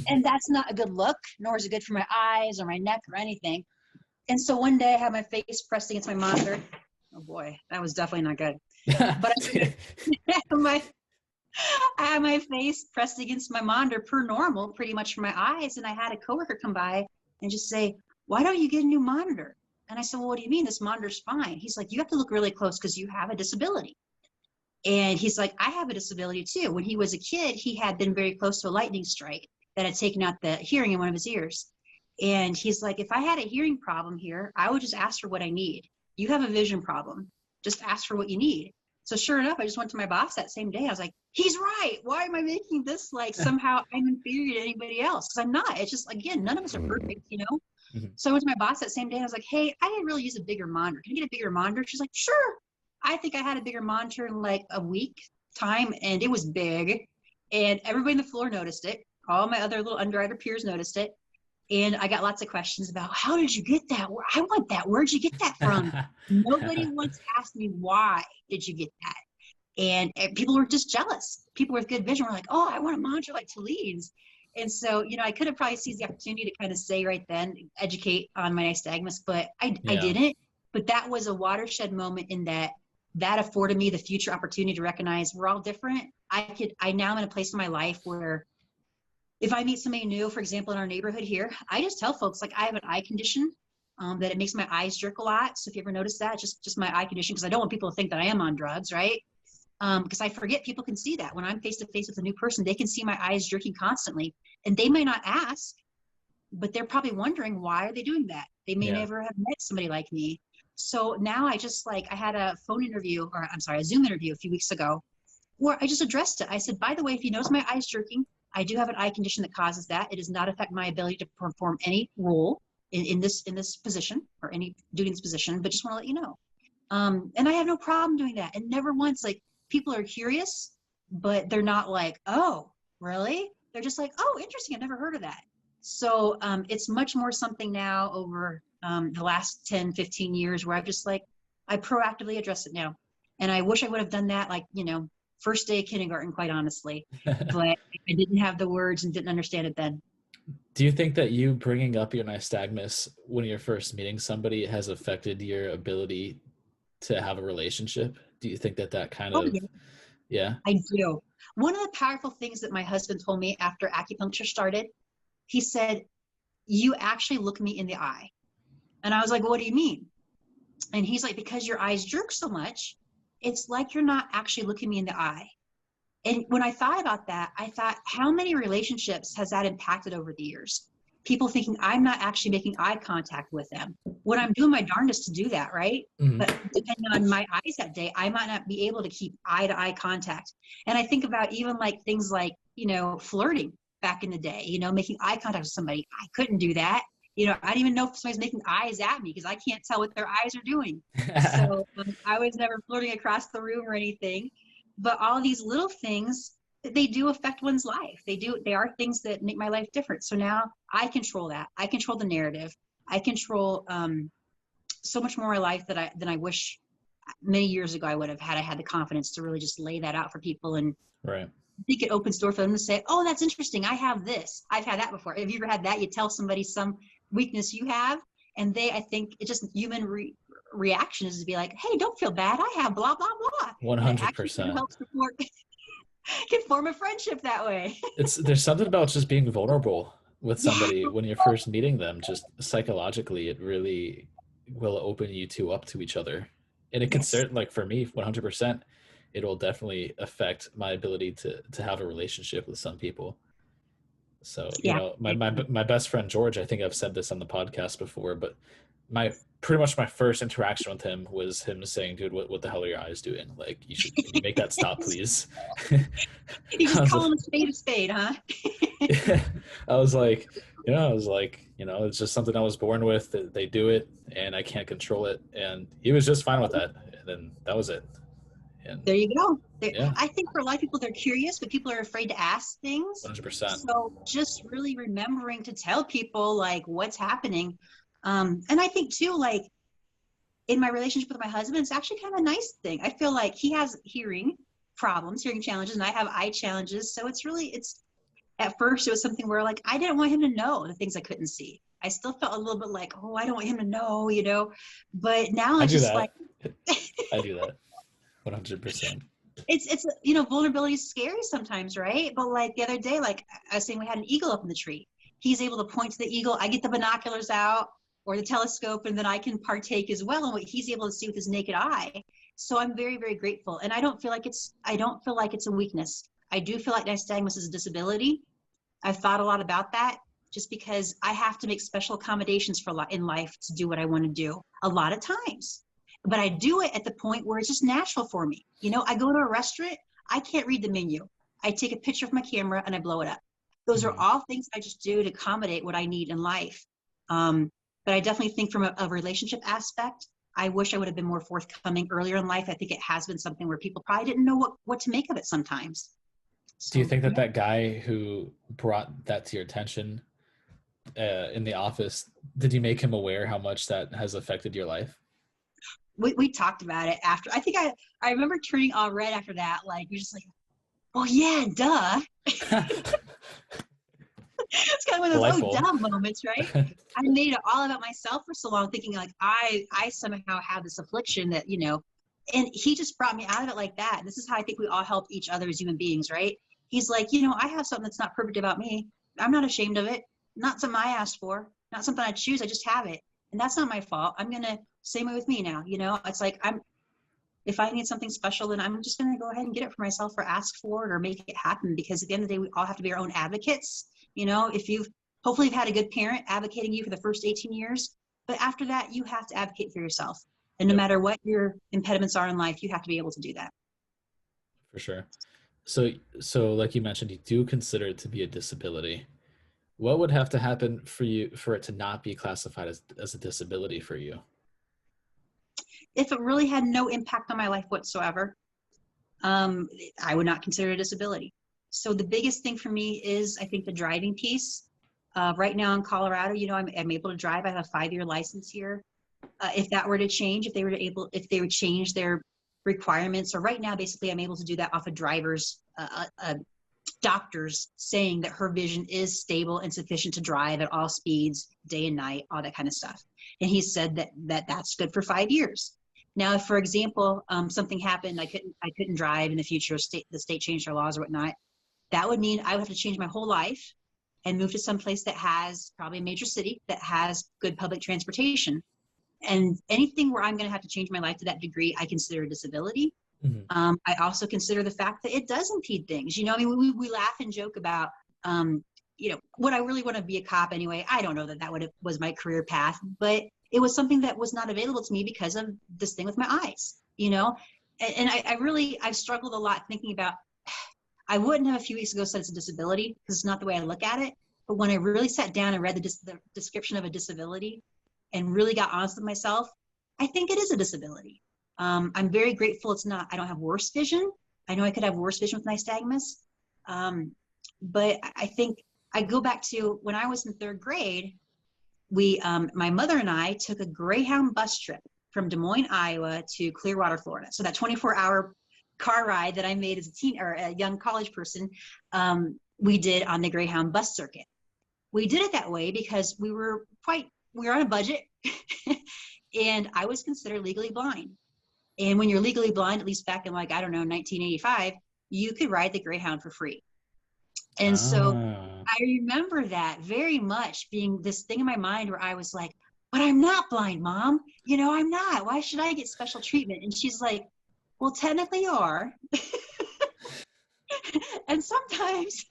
And that's not a good look, nor is it good for my eyes or my neck or anything. And so one day I had my face pressed against my monitor. Oh boy, that was definitely not good. But I had my face pressed against my monitor per normal, pretty much for my eyes. And I had a coworker come by and just say, why don't you get a new monitor? And I said, well, what do you mean? This monitor's fine. He's like, you have to look really close because you have a disability. And he's like, I have a disability too. When he was a kid, he had been very close to a lightning strike that had taken out the hearing in one of his ears. And he's like, if I had a hearing problem here, I would just ask for what I need. You have a vision problem. Just ask for what you need. So sure enough, I just went to my boss that same day. I was like, he's right. Why am I making this like somehow I'm inferior to anybody else? Because I'm not. It's just, again, none of us are perfect, Mm-hmm. So I went to my boss that same day. I was like, hey, I didn't really use a bigger monitor. Can I get a bigger monitor? She's like, sure. I think I had a bigger monitor in like a week time, and it was big. And everybody on the floor noticed it. All my other little underwriter peers noticed it. And I got lots of questions about, how did you get that? I want that. Where'd you get that from? Nobody once asked me, why did you get that? And people were just jealous. People with good vision were like, oh, I want a monitor like Talene's. And so, I could have probably seized the opportunity to kind of say right then, educate on my nystagmus, but I didn't. But that was a watershed moment in that afforded me the future opportunity to recognize we're all different. I now am in a place in my life where if I meet somebody new, for example, in our neighborhood here, I just tell folks like I have an eye condition, that it makes my eyes jerk a lot. So if you ever notice that, just my eye condition, because I don't want people to think that I am on drugs, right? Because I forget people can see that when I'm face to face with a new person, they can see my eyes jerking constantly, and they may not ask, but they're probably wondering, why are they doing that? They may never have met somebody like me. So now I had a a Zoom interview a few weeks ago where I just addressed it. I said, by the way, if you notice my eyes jerking, I do have an eye condition that causes that. It does not affect my ability to perform any role in this position or any duty in this position, but just want to let you know. And I have no problem doing that. And never once, like, people are curious, but they're not like, oh, really? They're just like, oh, interesting. I've never heard of that. So it's much more something now over the last 10, 15 years where I proactively address it now. And I wish I would have done that, like, first day of kindergarten, quite honestly, but I didn't have the words and didn't understand it then. Do you think that you bringing up your nystagmus when you're first meeting somebody has affected your ability to have a relationship? Do you think that kind of, yeah? I do. One of the powerful things that my husband told me after acupuncture started, he said, you actually look me in the eye. And I was like, what do you mean? And he's like, because your eyes jerk so much, it's like you're not actually looking me in the eye. And when I thought about that, I thought, how many relationships has that impacted over the years? People thinking I'm not actually making eye contact with them when I'm doing my darndest to do that, right? Mm-hmm. But depending on my eyes that day, I might not be able to keep eye-to-eye contact. And I think about even like things like, flirting back in the day, making eye contact with somebody. I couldn't do that. I didn't even know if somebody's making eyes at me because I can't tell what their eyes are doing. So I was never flirting across the room or anything. But all these little things, they do affect one's life. They are things that make my life different. So now I control that. I control the narrative. I control so much more of my life than I wish many years ago I would have had. I had the confidence to really just lay that out for people and right. think it opens door for them to say, oh, that's interesting. I have this. I've had that before. Have you ever had that? You tell somebody some weakness you have, and I think it's just human reaction is to be like, hey, don't feel bad. I have blah, blah, blah. And it actually can 100%. help support, can form a friendship that way. There's something about just being vulnerable with Yeah. somebody when you're first meeting them. Just psychologically, it really will open you two up to each other. And it can Yes. certainly, like for me, 100%, it will definitely affect my ability to have a relationship with some people. So, Yeah. my best friend George, I think I've said this on the podcast before, but my pretty much my first interaction with him was him saying, "Dude, what the hell are your eyes doing? Like, can you make that stop, please?" You I just was, call them a spade, huh? I was like, it's just something I was born with. They do it, and I can't control it. And he was just fine with that. And then that was it. And There you go. yeah, I think for a lot of people, they're curious, but people are afraid to ask things. 100%. So just really remembering to tell people like what's happening. And I think too, like in my relationship with my husband, it's actually kind of a nice thing. I feel like he has hearing problems, hearing challenges, and I have eye challenges. So it's at first it was something where like I didn't want him to know the things I couldn't see. I still felt a little bit like, oh, I don't want him to know, but now I it's do just that. like I do that. 100%. it's vulnerability is scary sometimes, right? But like the other day, like I was saying, we had an eagle up in the tree. He's able to point to the eagle. I get the binoculars out or the telescope, and then I can partake as well in what he's able to see with his naked eye. So I'm very, very grateful. And I don't feel like it's a weakness. I do feel like nystagmus is a disability. I've thought a lot about that just because I have to make special accommodations in life to do what I want to do a lot of times. But I do it at the point where it's just natural for me. I go to a restaurant, I can't read the menu. I take a picture of my camera and I blow it up. Those are all things I just do to accommodate what I need in life. But I definitely think from a relationship aspect, I wish I would have been more forthcoming earlier in life. I think it has been something where people probably didn't know what to make of it sometimes. Do you So think yeah. that guy who brought that to your attention in the office, did you make him aware how much that has affected your life? We talked about it after. I think I remember turning all red after that. Like you're just like, well, yeah, duh. It's kind of one of those Delightful. dumb moments, right? I made it all about myself for so long, thinking like I somehow have this affliction that and he just brought me out of it like that. This is how I think we all help each other as human beings, right? He's like, I have something that's not perfect about me. I'm not ashamed of it. Not something I asked for. Not something I choose. I just have it, and that's not my fault. I'm gonna same way with me now. It's like if I need something special, then I'm just gonna go ahead and get it for myself, or ask for it, or make it happen. Because at the end of the day, we all have to be our own advocates. If you've hopefully had a good parent advocating you for the first 18 years, but after that, you have to advocate for yourself. And no matter what your impediments are in life, you have to be able to do that. For sure. So like you mentioned, you do consider it to be a disability. What would have to happen for it to not be classified as a disability for you? If it really had no impact on my life whatsoever, I would not consider it a disability. So the biggest thing for me is, I think, the driving piece. Right now in Colorado, I'm able to drive. I have a 5-year license here. If that were to change, if they would change their requirements, or right now, basically, I'm able to do that off a driver's, doctor's saying that her vision is stable and sufficient to drive at all speeds, day and night, all that kind of stuff. And he said that's good for 5 years. Now, if, for example, something happened, I couldn't drive in the future, the state changed their laws or whatnot, that would mean I would have to change my whole life and move to some place that has, probably a major city, that has good public transportation. And anything where I'm going to have to change my life to that degree, I consider a disability. Mm-hmm. I also consider the fact that it does impede things. We laugh and joke about, would I really want to be a cop anyway? I don't know that was my career path, but it was something that was not available to me because of this thing with my eyes, and I've struggled a lot thinking about, I wouldn't have a few weeks ago said it's a disability because it's not the way I look at it. But when I really sat down and read the description of a disability and really got honest with myself, I think it is a disability. I'm very grateful it's not. I don't have worse vision. I know I could have worse vision with nystagmus. But I think I go back to when I was in 3rd grade, my mother and I took a Greyhound bus trip from Des Moines, Iowa to Clearwater, Florida. So that 24-hour car ride that I made as a teen or a young college person, we did on the Greyhound bus circuit. We did it that way because we were on a budget and I was considered legally blind. And when you're legally blind, at least back in 1985, you could ride the Greyhound for free. And so I remember that very much being this thing in my mind where I was like, but I'm not blind, Mom. I'm not. Why should I get special treatment? And she's like, well, technically you are. And sometimes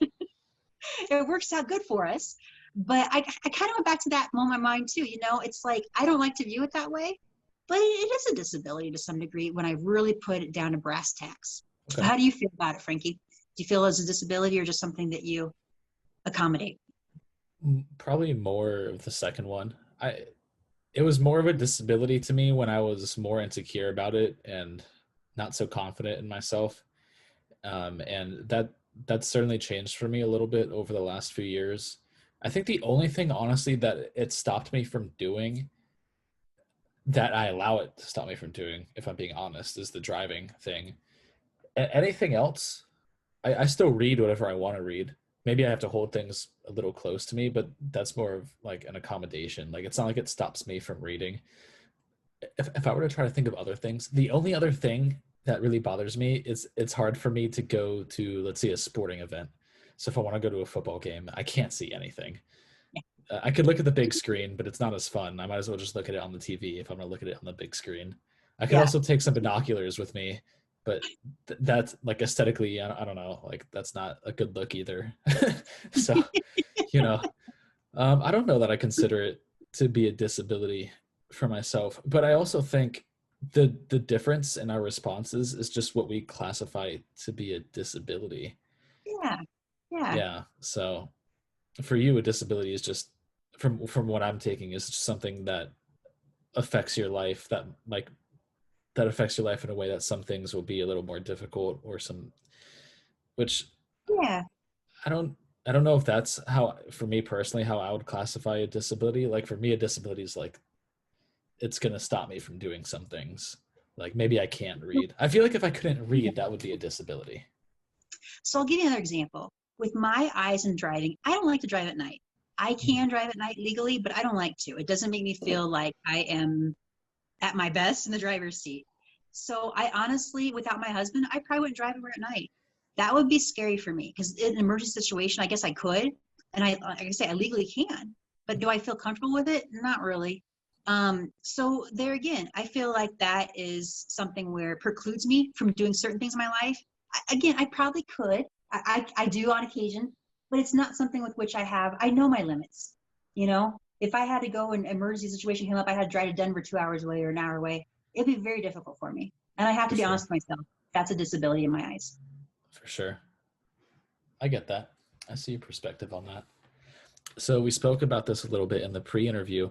it works out good for us. But I kind of went back to that moment in my mind too. It's like, I don't like to view it that way, but it is a disability to some degree when I really put it down to brass tacks. Okay. How do you feel about it, Frankie? Do you feel as a disability or just something that you accommodate? Probably more of the second one. It was more of a disability to me when I was more insecure about it and not so confident in myself. And that certainly changed for me a little bit over the last few years. I think the only thing, honestly, that it stopped me from doing, that I allow it to stop me from doing, if I'm being honest, is the driving thing. Anything else, I still read whatever I want to read. Maybe I have to hold things a little close to me, but that's more of like an accommodation. Like, it's not like it stops me from reading. If I were to try to think of other things, the only other thing that really bothers me is it's hard for me to go to, let's say, a sporting event. So if I want to go to a football game, I can't see anything. I could look at the big screen, but it's not as fun. I might as well just look at it on the TV if I'm going to look at it on the big screen. I could also take some binoculars with me, but that's like aesthetically, I don't know, like that's not a good look either. So, I don't know that I consider it to be a disability for myself, but I also think the difference in our responses is just what we classify to be a disability. Yeah. So for you, a disability is just, from what I'm taking, is just something that affects your life, that affects your life in a way that some things will be a little more difficult, or which I don't know if that's how, for me personally, how I would classify a disability. Like, for me, a disability is like, it's going to stop me from doing some things. Like, maybe I can't read. I feel like if I couldn't read, that would be a disability. So I'll give you another example. With my eyes and driving, I don't like to drive at night. I can drive at night legally, but I don't like to. It doesn't make me feel like I am at my best in the driver's seat. So I honestly, without my husband, I probably wouldn't drive anywhere at night. That would be scary for me, because in an emergency situation, I guess I could. And like I say, I legally can. But do I feel comfortable with it? Not really. So there again, I feel like that is something where it precludes me from doing certain things in my life. I probably could. I do on occasion, but it's not something with which I know my limits. If I had to go and an emergency situation came up, I had to drive to Denver 2 hours away or an hour away, it'd be very difficult for me. And I have to be honest with myself. That's a disability in my eyes. For sure. I get that. I see your perspective on that. So we spoke about this a little bit in the pre-interview.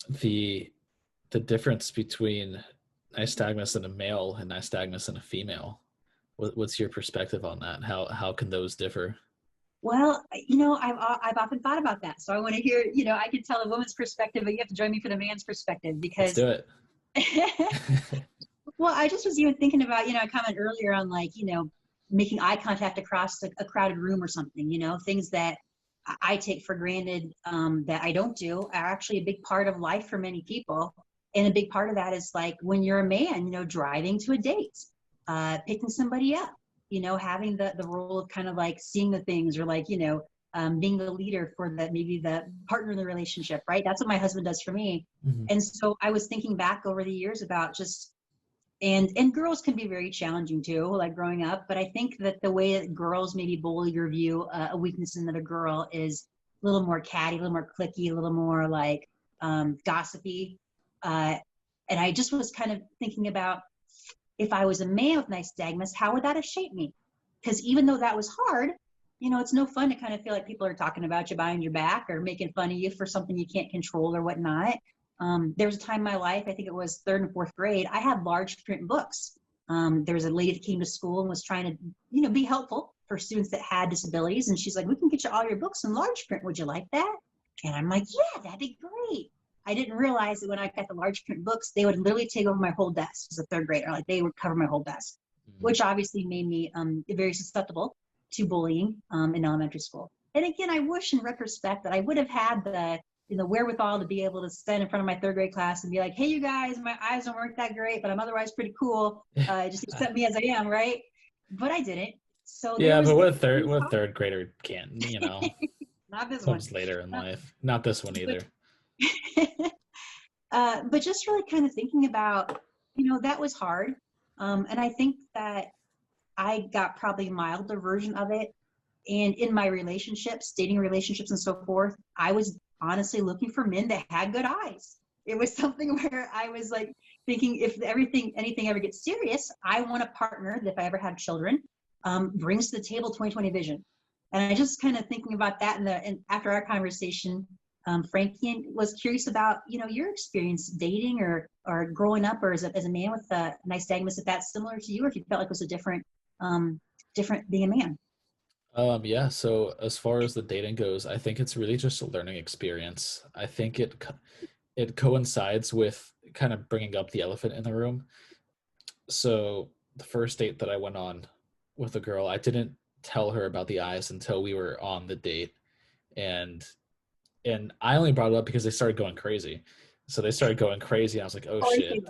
The difference between nystagmus in a male and nystagmus in a female. What's your perspective on that? How can those differ? Well, I've often thought about that. So I want to hear, I can tell a woman's perspective, but you have to join me for the man's perspective, because let's do it. Well, I just was even thinking about, I commented earlier on making eye contact across a crowded room or something, things that I take for granted that I don't do are actually a big part of life for many people. And a big part of that is like when you're a man, driving to a date, picking somebody up, having the role of kind of like seeing the things, or being the leader for maybe the partner in the relationship, right? That's what my husband does for me. Mm-hmm. And so I was thinking back over the years about just, and girls can be very challenging too, like growing up. But I think that the way that girls maybe bully or view a weakness in another girl is a little more catty, a little more cliquey, a little more like gossipy. And I just was kind of thinking about, if I was a man with nystagmus, how would that have shaped me? Because even though that was hard, it's no fun to kind of feel like people are talking about you behind your back or making fun of you for something you can't control or whatnot. There was a time in my life, I think it was 3rd and 4th grade, I had large print books. There was a lady that came to school and was trying to, be helpful for students that had disabilities. And she's like, we can get you all your books in large print. Would you like that? And I'm like, yeah, that'd be great. I didn't realize that when I got the large print books, they would literally take over my whole desk as a 3rd grader. Like, they would cover my whole desk. which obviously made me very susceptible to bullying in elementary school. And again, I wish in retrospect that I would have had the wherewithal to be able to stand in front of my third grade class and be like, hey, you guys, my eyes don't work that great, but I'm otherwise pretty cool. Just accept me as I am, right? But I didn't. So there Yeah, was but what a third grader can, not this one. comes later in life. Not this one either. But just really kind of thinking about, that was hard. And I think that I got probably a milder version of it. And in my relationships, dating relationships and so forth, I was honestly looking for men that had good eyes. It was something where I was like thinking, if anything ever gets serious, I want a partner that if I ever have children, brings to the table 20/20 vision. And I just kind of thinking about that. And after our conversation, Frankie, was curious about, your experience dating or growing up, or as a man with nystagmus, if that's similar to you, or if you felt like it was a different being a man. Yeah, so as far as the dating goes, I think it's really just a learning experience. I think it coincides with kind of bringing up the elephant in the room. So the first date that I went on with a girl, I didn't tell her about the eyes until we were on the date, and I only brought it up because they started going crazy. So they started going crazy, and I was like, oh shit.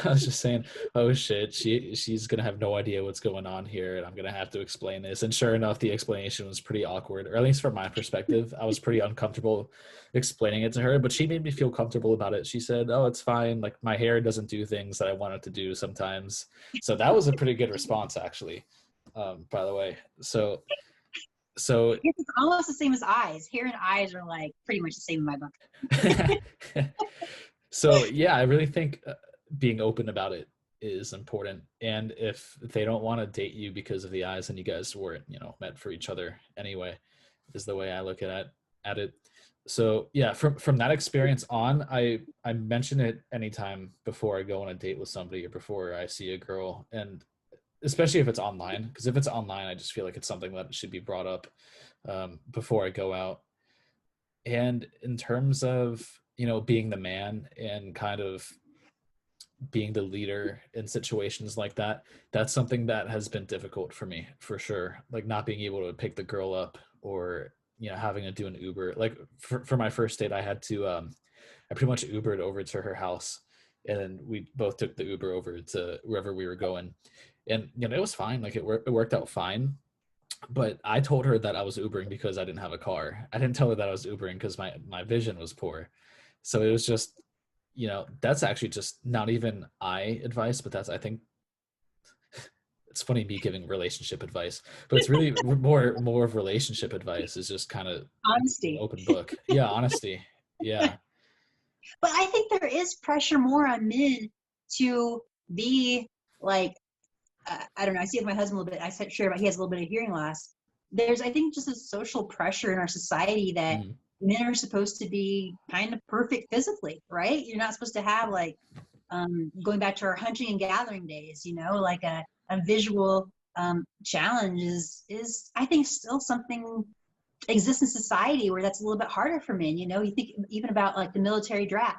I was just saying, oh shit, she's gonna have no idea what's going on here, and I'm gonna have to explain this. And sure enough, the explanation was pretty awkward, or at least from my perspective. I was pretty uncomfortable explaining it to her, but she made me feel comfortable about it. She said, oh, it's fine, like my hair doesn't do things that I want it to do sometimes. So that was a pretty good response, actually, by the way. So It's almost the same as eyes. Hair and eyes are like pretty much the same in my book. So yeah, I really think being open about it is important. And if they don't want to date you because of the eyes, and you guys weren't, meant for each other anyway, is the way I look at it. So yeah, from that experience on, I mention it anytime before I go on a date with somebody or before I see a girl, and especially if it's online, because if it's online, I just feel like it's something that should be brought up before I go out. And in terms of being the man and kind of being the leader in situations like that, that's something that has been difficult for me, for sure. Like not being able to pick the girl up, or having to do an Uber. Like for my first date, I had to I pretty much Ubered over to her house, and we both took the Uber over to wherever we were going, and it was fine. Like it worked out fine. But I told her that I was Ubering because I didn't have a car. I didn't tell her that I was Ubering because my vision was poor. So it was just, that's actually just not even advice, but I think it's funny me giving relationship advice, but it's really more of relationship advice is just kind of Honesty. open book. Yeah, honesty. Yeah. But I think there is pressure more on men to be like, I don't know. I see it with my husband a little bit. I said, sure, but he has a little bit of hearing loss. There's, I think, just a social pressure in our society that men are supposed to be kind of perfect physically, right? You're not supposed to have like, going back to our hunting and gathering days, like a visual challenge is I think still something exists in society where that's a little bit harder for men. You think even about like the military draft.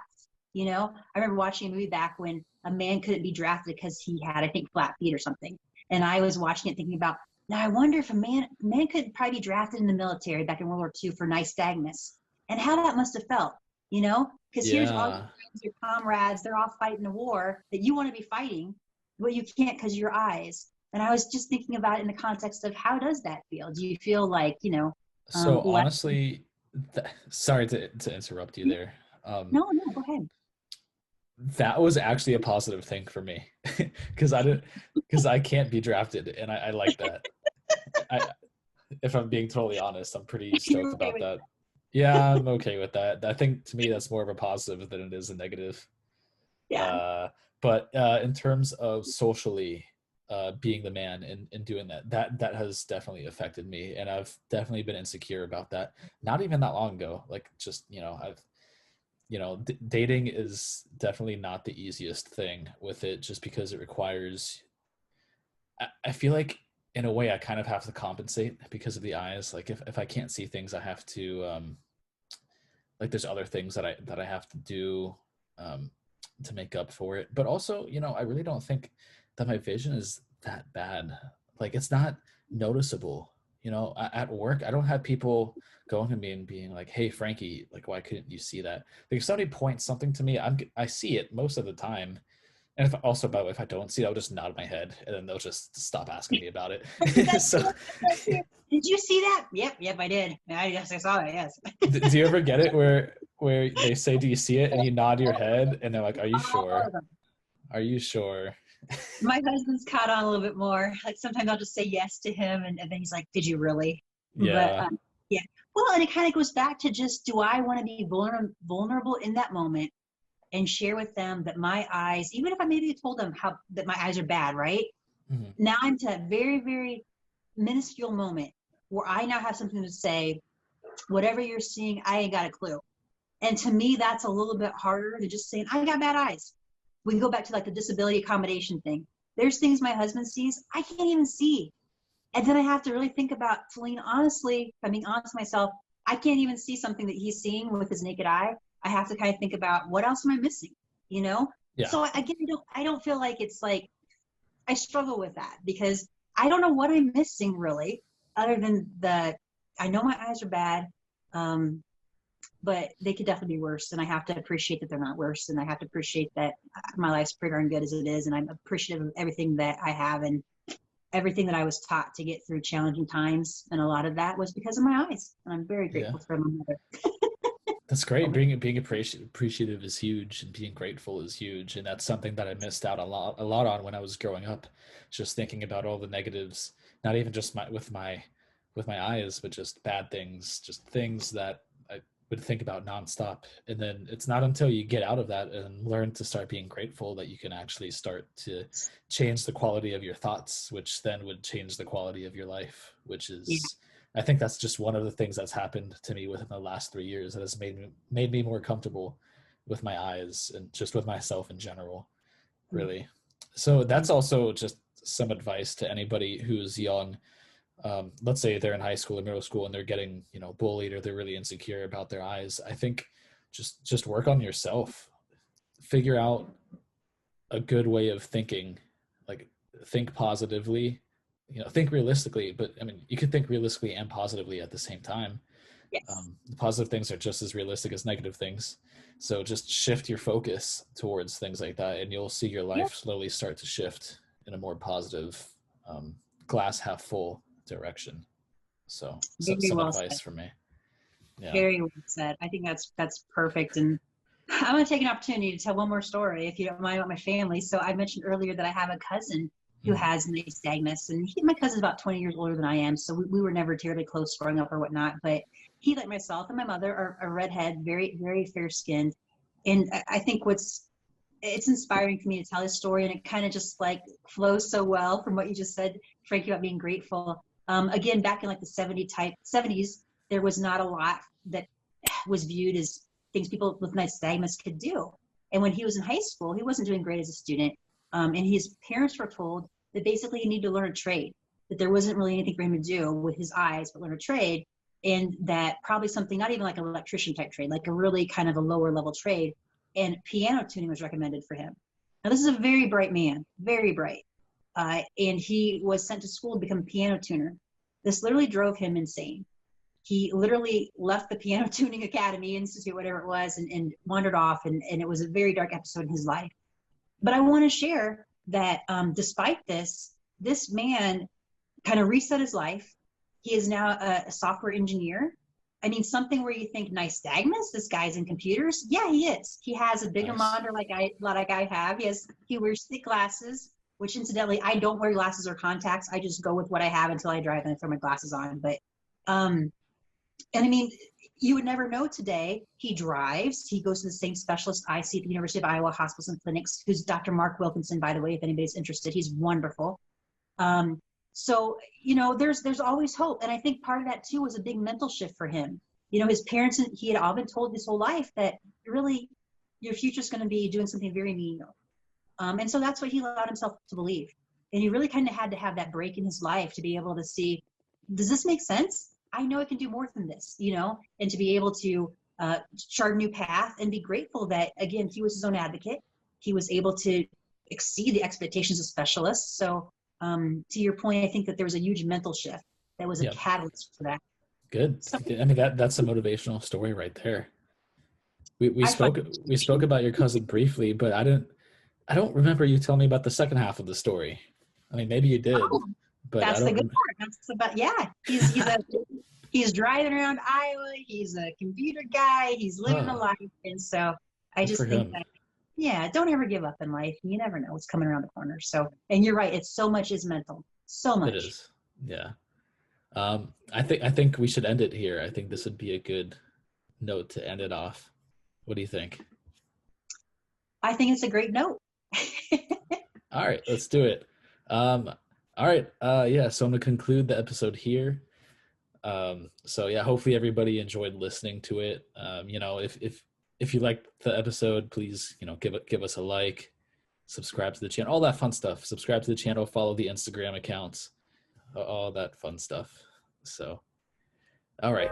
I remember watching a movie back when a man couldn't be drafted because he had, I think, flat feet or something. And I was watching it thinking about, now I wonder if a man could probably be drafted in the military back in World War II for nystagmus, and how that must have felt, because here's all your comrades, they're all fighting a war that you want to be fighting, but you can't because of your eyes. And I was just thinking about it in the context of how does that feel? Do you feel like, So honestly, sorry to interrupt you there. No, go ahead. That was actually a positive thing for me because I can't be drafted, and I like that. If I'm being totally honest, I'm pretty stoked about that. Yeah, I'm okay with that. I think to me that's more of a positive than it is a negative. Yeah. But in terms of socially being the man and doing that has definitely affected me, and I've definitely been insecure about that. Not even that long ago, like just dating is definitely not the easiest thing with it, just because it requires, I feel like in a way I kind of have to compensate because of the eyes. Like if I can't see things, I have to, like there's other things that I have to do to make up for it. But also, I really don't think that my vision is that bad. Like, it's not noticeable. At work, I don't have people going to me and being like, "Hey, Frankie, like, why couldn't you see that?" Like, if somebody points something to me, I see it most of the time. And if I don't see it, I'll just nod my head, and then they'll just stop asking me about it. So, Did you see that? Yep, I did. Yes, I saw it. Yes. do you ever get it where they say, "Do you see it?" and you nod your head, and they're like, "Are you sure? Are you sure?" My husband's caught on a little bit more. Like sometimes I'll just say yes to him, and then he's like, "Did you really?" But Yeah. yeah. Well, and it kind of goes back to just, do I want to be vulnerable in that moment and share with them that my eyes, even if I maybe told them that my eyes are bad, right? Mhm. Now I'm to a very, very minuscule moment where I now have something to say. Whatever you're seeing, I ain't got a clue. And to me, that's a little bit harder than just saying, I got bad eyes. We can go back to like the disability accommodation thing. There's things my husband sees I can't even see. And then I have to really think about, Talene, honestly, if I'm being honest with myself, I can't even see something that he's seeing with his naked eye. I have to kind of think about, what else am I missing? You know? Yeah. So again, I don't feel like it's like, I struggle with that because I don't know what I'm missing really, other than I know my eyes are bad. But they could definitely be worse. And I have to appreciate that they're not worse. And I have to appreciate that my life's pretty darn good as it is. And I'm appreciative of everything that I have and everything that I was taught to get through challenging times. And a lot of that was because of my eyes. And I'm very Yeah. grateful for my mother. That's great. Being appreciative is huge, and being grateful is huge. And that's something that I missed out a lot on when I was growing up. Just thinking about all the negatives, not even just with my eyes, but just bad things, just things that I would think about nonstop. And then it's not until you get out of that and learn to start being grateful that you can actually start to change the quality of your thoughts, which then would change the quality of your life, which Yeah. is, I think that's just one of the things that's happened to me within the last 3 years that has made me more comfortable with my eyes and just with myself in general, really. So that's also just some advice to anybody who's young. Let's say they're in high school or middle school and they're getting, bullied, or they're really insecure about their eyes. I think just work on yourself. Figure out a good way of thinking, like think positively, think realistically, but I mean, you could think realistically and positively at the same time. Yes. The positive things are just as realistic as negative things. So just shift your focus towards things like that, and you'll see your Yeah. life slowly start to shift in a more positive, glass half full direction. So Very some well said. advice from me. Yeah. Very well said. I think that's perfect. And I'm going to take an opportunity to tell one more story, if you don't mind, about my family. So I mentioned earlier that I have a cousin who has nystagmus, and my cousin's about 20 years older than I am. So we were never terribly close growing up or whatnot, but he, like myself and my mother, are a redhead, very, very fair skinned. And I think it's inspiring for me to tell his story, and it kind of just like flows so well from what you just said, Frankie, about being grateful. Again, back in like the 70s, there was not a lot that was viewed as things people with nystagmus could do. And when he was in high school, he wasn't doing great as a student. And his parents were told that basically he needed to learn a trade, that there wasn't really anything for him to do with his eyes but learn a trade, and that probably something not even like an electrician type trade, like a really kind of a lower level trade, and piano tuning was recommended for him. Now, this is a very bright man, very bright. And he was sent to school to become a piano tuner. This literally drove him insane. He literally left the piano tuning academy, institute, whatever it was, and wandered off. And it was a very dark episode in his life. But I want to share that despite this man kind of reset his life. He is now a software engineer. I mean, something where you think, nystagmus, this guy's in computers. Yeah, he is. He has a bigger Nice. monitor like I have. He wears thick glasses, which incidentally, I don't wear glasses or contacts. I just go with what I have until I drive and I throw my glasses on. But, and I mean, you would never know today. He drives. He goes to the same specialist I see at the University of Iowa Hospitals and Clinics, who's Dr. Mark Wilkinson, by the way, if anybody's interested. He's wonderful. So, there's always hope. And I think part of that too was a big mental shift for him. His parents, he had all been told his whole life that really your future's going to be doing something very menial. And so that's what he allowed himself to believe. And he really kind of had to have that break in his life to be able to see, does this make sense? I know I can do more than this, and to be able to chart a new path and be grateful that, again, he was his own advocate. He was able to exceed the expectations of specialists. So To your point, I think that there was a huge mental shift that was a Yeah. catalyst for that. Good. So I mean, that's a motivational story right there. We I find spoke about your cousin briefly, but I don't remember you telling me about the second half of the story. I mean, maybe you did, oh, but I that's the don't good part. That's about yeah. He's driving around Iowa. He's a computer guy. He's living a Oh, life, and so I good for just think him. that yeah, don't ever give up in life. You never know what's coming around the corner. So, and you're right. It's so much is mental. So It much. is. Yeah. I think we should end it here. I think this would be a good note to end it off. What do you think? I think it's a great note. All right, let's do it. All right. Yeah, so I'm gonna conclude the episode here. So yeah, hopefully everybody enjoyed listening to it. You know, if you liked the episode, please, you know, give us a like, subscribe to the channel, all that fun stuff. Subscribe to the channel, follow the Instagram accounts, all that fun stuff. So, all right.